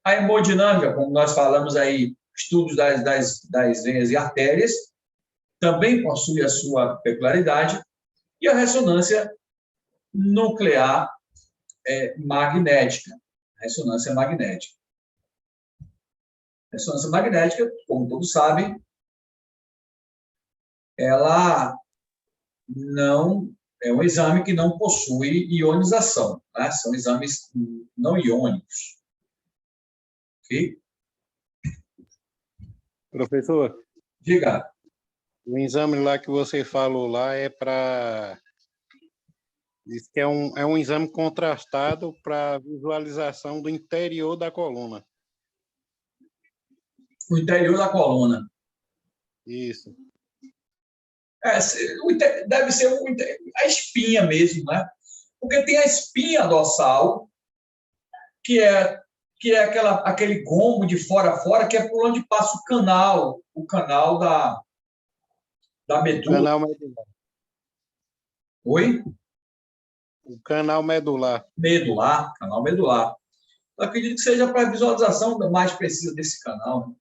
a hemodinâmica, como nós falamos aí, estudos das veias e artérias, também possui a sua peculiaridade, e a ressonância nuclear magnética. Ressonância magnética. Ressonância magnética, como todos sabem, ela não é um exame que não possui ionização, né? São exames não iônicos. Ok? Professor, Diga. o exame lá que você falou lá é para... Diz que é um exame contrastado para visualização do interior da coluna. O interior da coluna. Isso. Deve ser a espinha mesmo, né? Porque tem a espinha dorsal, que é aquele gombo de fora a fora, que é por onde passa o canal da medula. Canal medular. Oi? O canal medular. Medular, canal medular. Eu acredito que seja para a visualização mais precisa desse canal, né?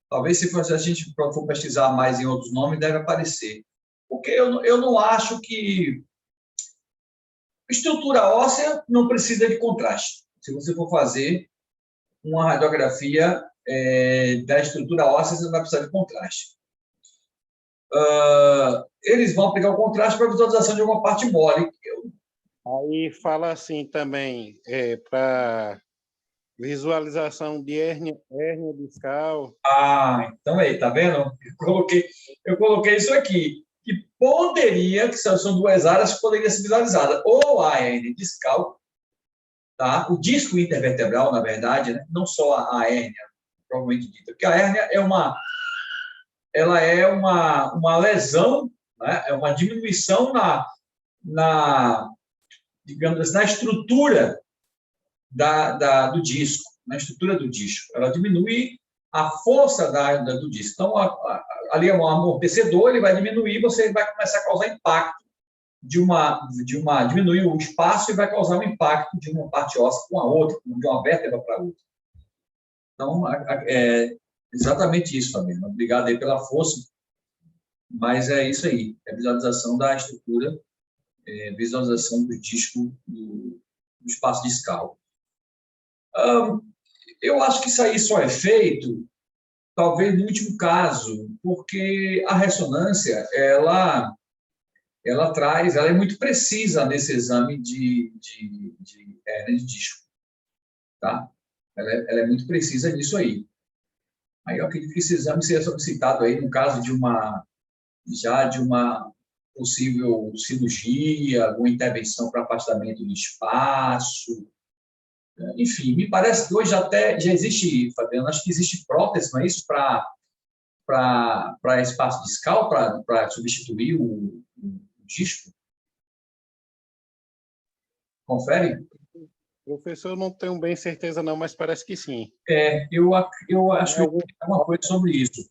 Talvez, se a gente for pesquisar mais em outros nomes, deve aparecer. Porque eu não acho que... Estrutura óssea não precisa de contraste. Se você for fazer uma radiografia da estrutura óssea, você não vai precisar de contraste. Eles vão pegar o contraste para visualização de alguma parte mole. Aí fala assim também, para visualização de hérnia discal. Então aí, tá vendo? Eu coloquei isso aqui, que poderia, que são duas áreas que poderiam ser visualizadas, ou a hérnia discal, tá? O disco intervertebral, na verdade, né? Não só a hérnia, provavelmente dita, porque a hérnia ela é uma lesão, né? É uma diminuição digamos assim, na estrutura do disco, na estrutura do disco. Ela diminui a força do disco. Então, ali é um amortecedor, ele vai diminuir, você vai começar a causar impacto diminuir o espaço e vai causar um impacto de uma parte óssea com a outra, de uma vértebra para outra. Então, é exatamente isso, Fabiano. Obrigado aí pela força, mas é isso aí, é visualização da estrutura, visualização do disco do espaço discal. Eu acho que isso aí só é feito, talvez, no último caso, porque a ressonância, ela é muito precisa nesse exame de hérnia de disco, tá? Ela é muito precisa nisso aí. Aí eu acredito que esse exame seja solicitado aí no caso de uma possível cirurgia, alguma intervenção para afastamento de espaço. Enfim, me parece que hoje até já existe, Fabiano, acho que existe prótese, não é isso, para espaço discal, para substituir o disco? Confere? Professor, não tenho bem certeza não, mas parece que sim. Eu acho que é uma coisa sobre isso.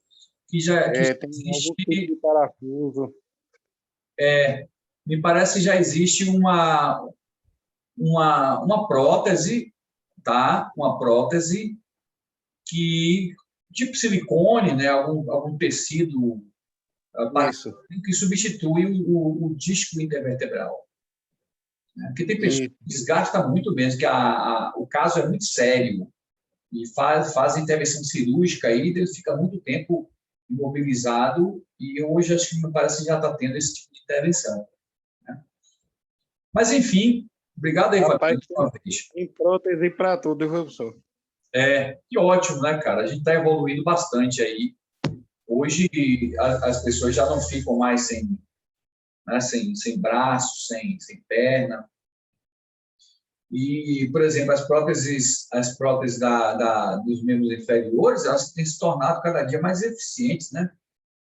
Que tem algum tipo de parafuso. Me parece que já existe uma prótese, tá? Uma prótese que, tipo silicone, né? Algum tecido que substitui o disco intervertebral. Porque tem pessoas que desgastam muito mesmo, que o caso é muito sério e fazem intervenção cirúrgica aí, ele fica muito tempo imobilizado e hoje acho que me parece que já está tendo esse tipo de intervenção, né? Mas, enfim, obrigado aí, Fabiano. Tem prótese para tudo, professor. Que ótimo, né, cara? A gente está evoluindo bastante aí. Hoje as pessoas já não ficam mais sem braço, sem perna. E, por exemplo, as próteses dos membros inferiores, elas têm se tornado cada dia mais eficientes, né?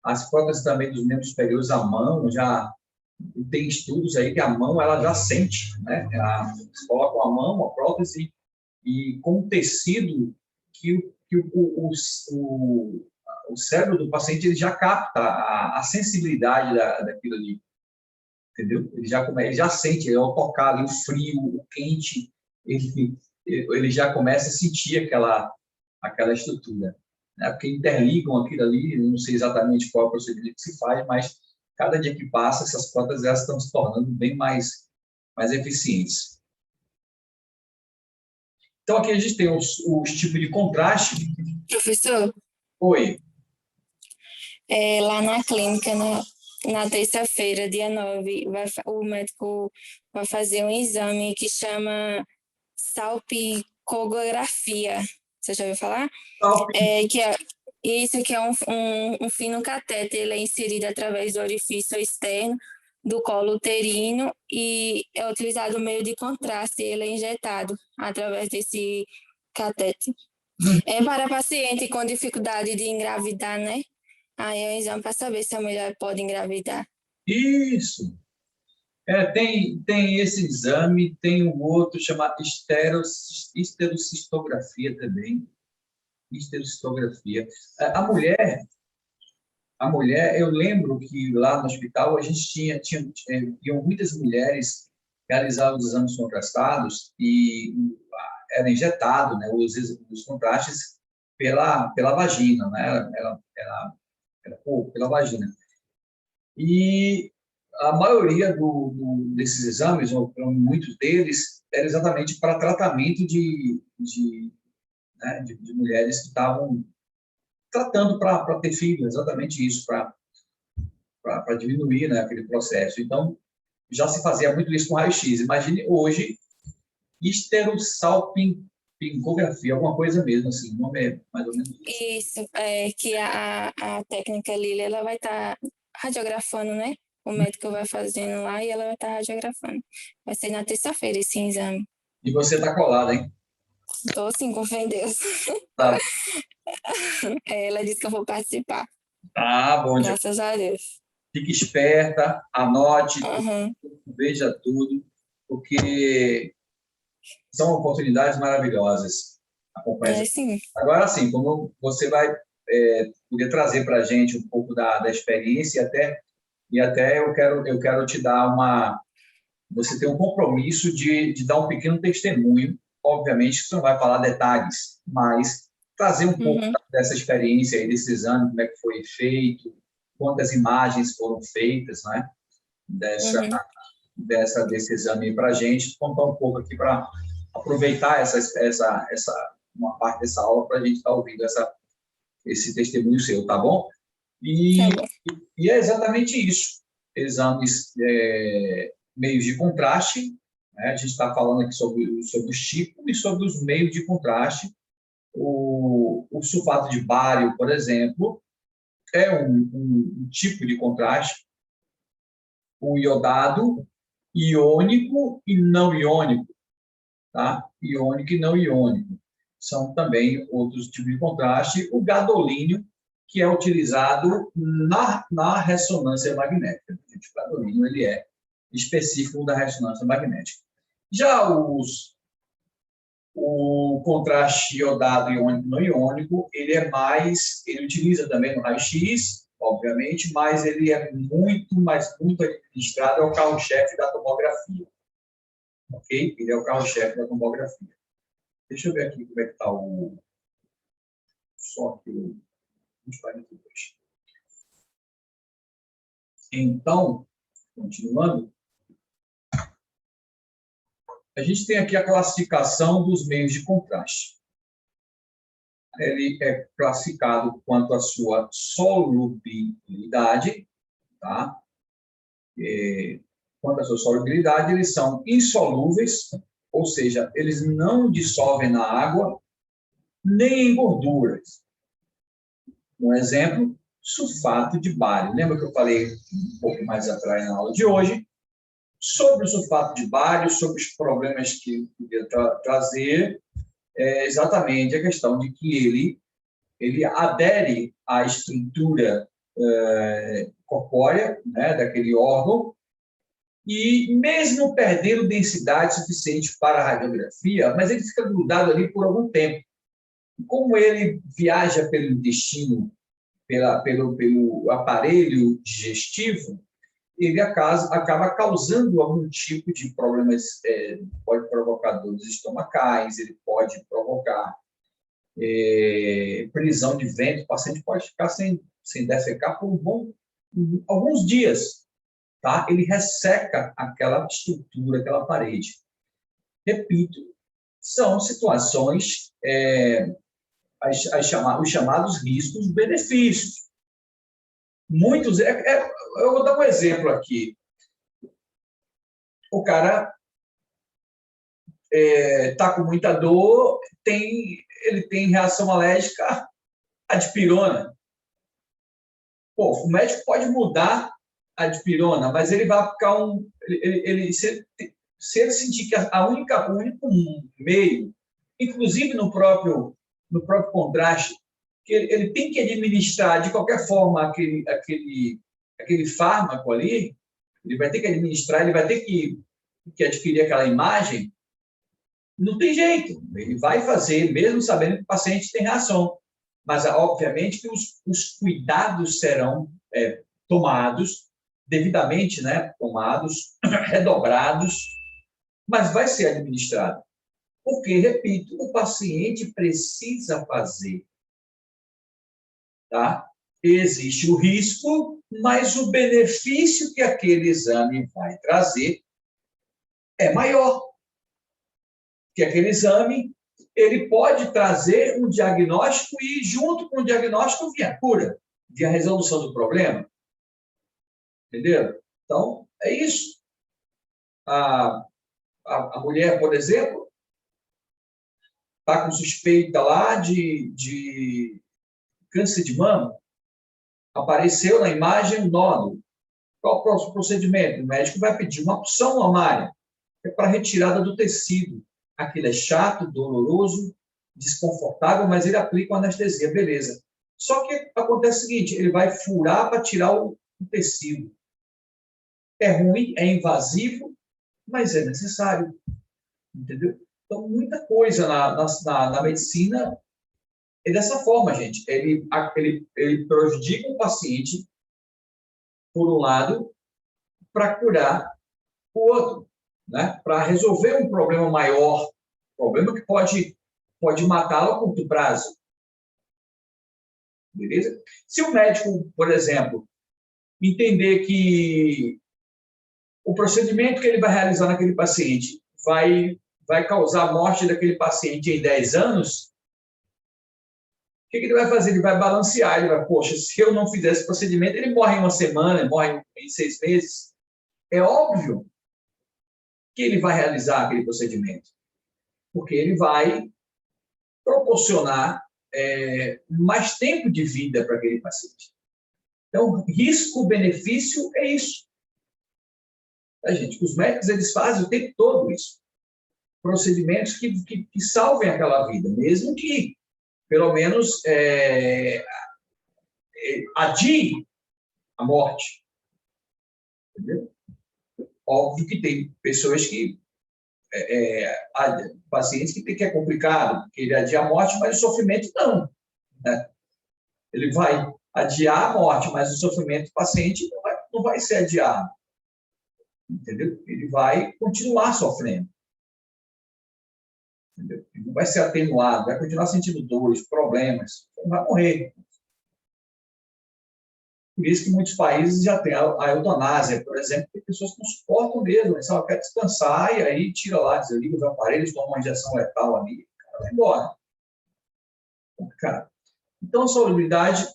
As próteses também dos membros superiores, a mão, já tem estudos aí que a mão, ela já sente, né? Eles colocam a mão, a prótese, e com o tecido que o cérebro do paciente ele já capta a sensibilidade daquilo ali, entendeu? Ele já sente, ao tocar ali o frio, o quente, ele já começa a sentir aquela estrutura, né? Porque interligam aquilo ali, eu não sei exatamente qual é o procedimento que se faz, mas cada dia que passa, essas próteses elas estão se tornando bem mais eficientes. Então, aqui a gente tem os tipos de contraste. Professor, Oi. lá na clínica, na terça-feira, dia 9, o médico vai fazer um exame que chama salpicografia. Você já ouviu falar? Isso que é um fino catéter, ele é inserido através do orifício externo do colo uterino e é utilizado o meio de contraste, ele é injetado através desse catéter. É para paciente com dificuldade de engravidar, né? Aí é um exame para saber se a mulher pode engravidar. Isso. Tem esse exame, tem um outro chamado esterocistografia também. Esterocistografia. A mulher, eu lembro que lá no hospital a gente tinham muitas mulheres realizavam os exames contrastados e era injetado, né, os contrastes pela vagina, né, pela vagina. E a maioria desses exames, ou muitos deles, era exatamente para tratamento de mulheres que estavam tratando para ter filho, exatamente isso, para diminuir, né, aquele processo. Então, já se fazia muito isso com raio-x. Imagine hoje, esterossalpingografia, alguma coisa mesmo, assim, o nome é mais ou menos isso. Isso, que a técnica Lili, ela vai estar radiografando, né? O médico vai fazendo lá e ela vai estar radiografando. Vai ser na terça-feira esse exame. E você está colada, hein? Estou sim, com fé em Deus. Tá. Ela disse que eu vou participar. Ah, bom. Graças a Deus. Fique esperta, anote, Uhum. veja tudo, porque são oportunidades maravilhosas. Acompanhe. Sim. Agora, sim, como você vai poder trazer para a gente um pouco da experiência e até eu quero te dar você tem um compromisso de dar um pequeno testemunho. Obviamente que você não vai falar detalhes, mas trazer um pouco dessa experiência aí, desse exame, como é que foi feito, quantas imagens foram feitas, né, desse exame para a gente, contar um pouco aqui para aproveitar uma parte dessa aula para a gente estar ouvindo esse testemunho seu, tá bom? E é exatamente isso. Exames, meios de contraste, né? A gente está falando aqui sobre os tipos e sobre os meios de contraste. O sulfato de bário, por exemplo, é um tipo de contraste. O iodado, iônico e não iônico, tá? Iônico e não iônico. São também outros tipos de contraste. O gadolínio, que é utilizado na ressonância magnética. O gadolínio ele é específico da ressonância magnética. Já o contraste iodado iônico não iônico, ele utiliza também no raio-x, obviamente, mas ele é muito administrado, é o carro-chefe da tomografia. Ok? Ele é o carro-chefe da tomografia. Deixa eu ver aqui como é que está só que o 42. Então, continuando, a gente tem aqui a classificação dos meios de contraste. Ele é classificado quanto à sua solubilidade, tá? Quanto à sua solubilidade, eles são insolúveis, ou seja, eles não dissolvem na água, nem em gorduras. Um exemplo, sulfato de bário. Lembra que eu falei um pouco mais atrás na aula de hoje? Sobre o sulfato de bário, sobre os problemas que eu podia trazer, exatamente a questão de que ele adere à estrutura corpórea, né, daquele órgão, e mesmo perdendo densidade suficiente para a radiografia, mas ele fica grudado ali por algum tempo. Como ele viaja pelo intestino pelo aparelho digestivo, ele acaba causando algum tipo de problemas, pode provocar dores estomacais, ele pode provocar prisão de ventre, o paciente pode ficar sem defecar por alguns dias, tá? Ele resseca aquela estrutura, aquela parede. Repito, são situações, os chamados riscos-benefícios. Muitos, eu vou dar um exemplo aqui. O cara está com muita dor, ele tem reação alérgica à dipirona. Pô, o médico pode mudar a dipirona, mas ele vai ficar se ele sentir que o único meio, inclusive no próprio contraste, que ele tem que administrar de qualquer forma aquele fármaco ali, ele vai ter que administrar, ele vai ter que adquirir aquela imagem, não tem jeito, ele vai fazer, mesmo sabendo que o paciente tem reação. Mas, obviamente, que os cuidados serão tomados, devidamente, né, tomados, redobrados, mas vai ser administrado. Porque, repito, o paciente precisa fazer. Tá? Existe o risco, mas o benefício que aquele exame vai trazer é maior. Que aquele exame ele pode trazer um diagnóstico e, junto com o diagnóstico, vir a cura, vir a resolução do problema. Entendeu? Então, é isso. A mulher, por exemplo, está com suspeita lá de câncer de mama, apareceu na imagem um nódulo. Qual o próximo procedimento? O médico vai pedir uma punção mamária, que é para retirada do tecido. Aquilo é chato, doloroso, desconfortável, mas ele aplica uma anestesia, beleza. Só que acontece o seguinte, ele vai furar para tirar o tecido. É ruim, é invasivo, mas é necessário. Entendeu? Então, muita coisa na medicina é dessa forma, gente. Ele prejudica o paciente, por um lado, para curar o outro. Né? Para resolver um problema maior, problema que pode matá-lo a curto prazo. Beleza? Se o médico, por exemplo, entender que o procedimento que ele vai realizar naquele paciente vai causar a morte daquele paciente em 10 anos, o que ele vai fazer? Ele vai balancear, ele vai, poxa, se eu não fizer esse procedimento, ele morre em uma semana, ele morre em 6 meses. É óbvio que ele vai realizar aquele procedimento, porque ele vai proporcionar mais tempo de vida para aquele paciente. Então, risco-benefício é isso. Tá, gente? Os médicos eles fazem o tempo todo isso. Procedimentos que salvem aquela vida, mesmo que, pelo menos, adie a morte. Entendeu? Óbvio que tem pessoas pacientes que é complicado, que ele adia a morte, mas o sofrimento não. Né? Ele vai adiar a morte, mas o sofrimento do paciente não vai ser adiado. Entendeu? Ele vai continuar sofrendo. Entendeu? Ele não vai ser atenuado, vai continuar sentindo dores, problemas, não vai morrer. Por isso que muitos países já têm a eutanásia, por exemplo, tem pessoas que não suportam mesmo, eles só querem descansar e aí tira lá, desliga os aparelhos, toma uma injeção letal ali, o cara vai embora. Complicado. Então, solubilidade,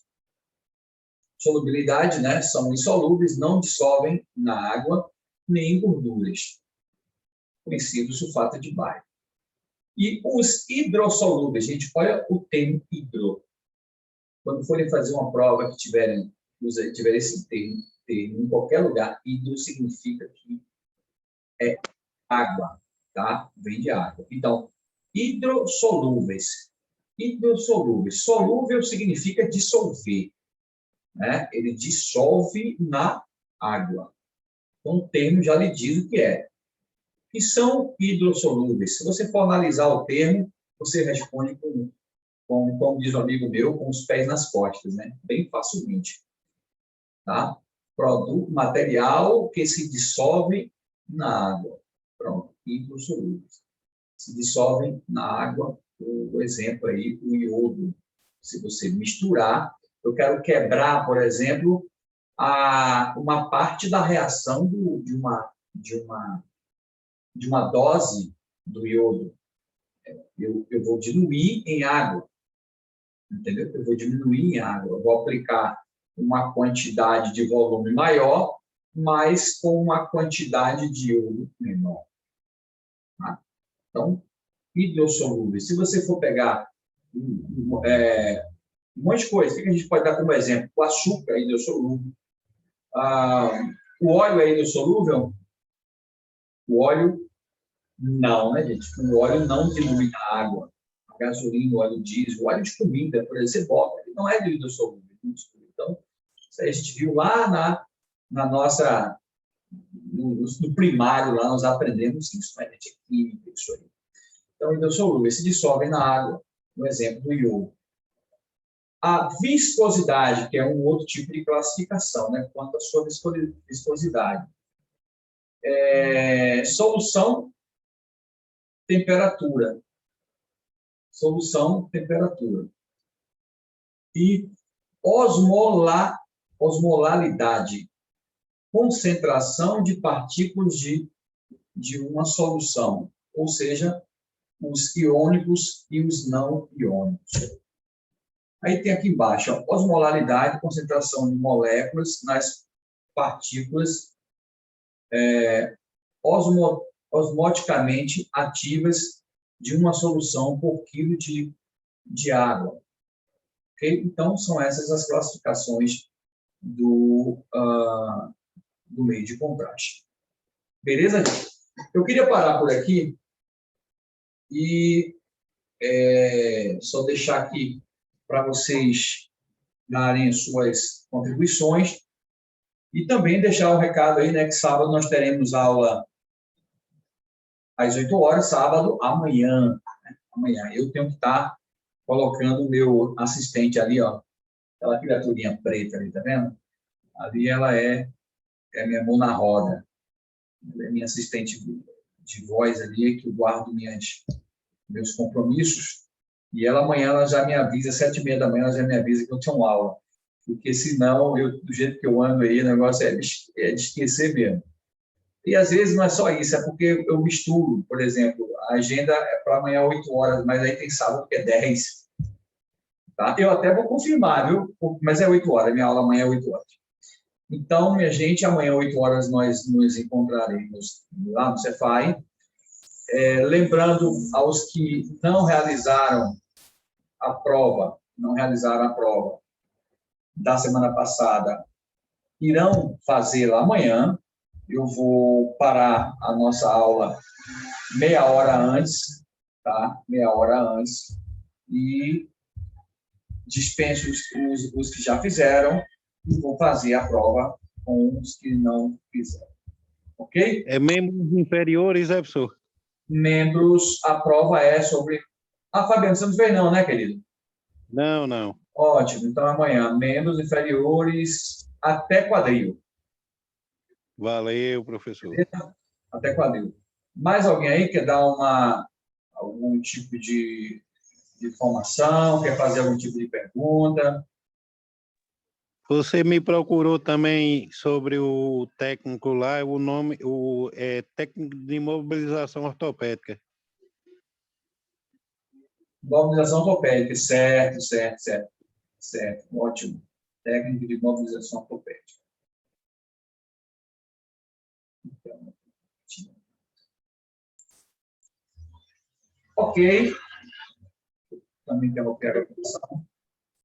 né, são insolúveis, não dissolvem na água nem em gorduras, conhecido sulfato de bário. E os hidrossolúveis, gente, olha o termo hidro. Quando forem fazer uma prova que tiver esse termo em qualquer lugar, hidro significa que é água, tá? Vem de água. Então, hidrossolúveis. Hidrossolúveis. Solúvel significa dissolver, né? Ele dissolve na água. Então, o termo já lhe diz o que é. Que são hidrossolúveis. Se você for analisar o termo, você responde com como diz um amigo meu, com os pés nas costas, né? Bem facilmente. Tá? Produto, material que se dissolve na água. Pronto, hidrossolúveis. Se dissolvem na água, o exemplo aí, o iodo. Se você misturar, eu quero quebrar, por exemplo, uma parte da reação de uma dose do iodo. Eu vou diluir em água, entendeu? Eu vou diminuir em água, eu vou aplicar uma quantidade de volume maior, mas com uma quantidade de iodo menor. Tá? Então, hidrossolúveis. Se você for pegar um monte de coisa, o que a gente pode dar como exemplo? O açúcar é hidrossolúvel. O óleo é hidrossolúvel? O óleo, não, né, gente? O óleo não dilui na água. A gasolina, o óleo diesel, o óleo de comida, por exemplo, você bota, ele não é hidrossolúvel. Então, isso aí a gente viu lá na nossa, no primário, lá nós aprendemos isso, né? De química, isso aí. Então, hidrossolúvel, se dissolve na água, no exemplo do iodo. A viscosidade, que é um outro tipo de classificação, né? Quanto à sua viscosidade. Solução, temperatura. Solução, temperatura. E osmolalidade, concentração de partículas de uma solução, ou seja, os iônicos e os não iônicos. Aí tem aqui embaixo, ó, osmolalidade, concentração de moléculas nas partículas osmoticamente ativas de uma solução por quilo de água. Okay? Então, são essas as classificações do meio de contraste. Beleza, gente? Eu queria parar por aqui e só deixar aqui para vocês darem suas contribuições e também deixar um recado aí, né, que sábado nós teremos aula às 8 horas, sábado, amanhã. Né? Amanhã. Eu tenho que estar colocando o meu assistente ali, ó, aquela criaturinha preta ali, tá vendo? Ali ela é minha mão na roda. Ela é minha assistente de voz ali, que eu guardo meus compromissos. E ela amanhã ela já me avisa, 7h30 da manhã, ela já me avisa que eu tenho aula. Porque senão, do jeito que eu ando aí, o negócio é de esquecer mesmo. E às vezes não é só isso, é porque eu misturo, por exemplo, a agenda é para amanhã 8 horas, mas aí tem sábado que é 10. Tá? Eu até vou confirmar, viu? Mas é 8 horas, minha aula amanhã é 8 horas. Então, minha gente, amanhã 8 horas nós nos encontraremos lá no Cefai. Lembrando aos que não realizaram a prova da semana passada, irão fazê-la amanhã. Eu vou parar a nossa aula meia hora antes, tá? Meia hora antes. E dispenso os que já fizeram e vou fazer a prova com os que não fizeram. Ok? É membros inferiores, é, professor? Membros, a prova é sobre... Fabiano, você não fez não, né, querido? Não, não. Ótimo. Então, amanhã, membros inferiores até quadril. Valeu, professor. Beleza? Até quadril. Mais alguém aí quer dar algum tipo de informação, quer fazer algum tipo de pergunta? Você me procurou também sobre o técnico lá, o nome é técnico de imobilização ortopédica. Mobilização ortopédica, certo. Ótimo. Técnico de mobilização ortopédica. Então, ok. Também quero a atenção.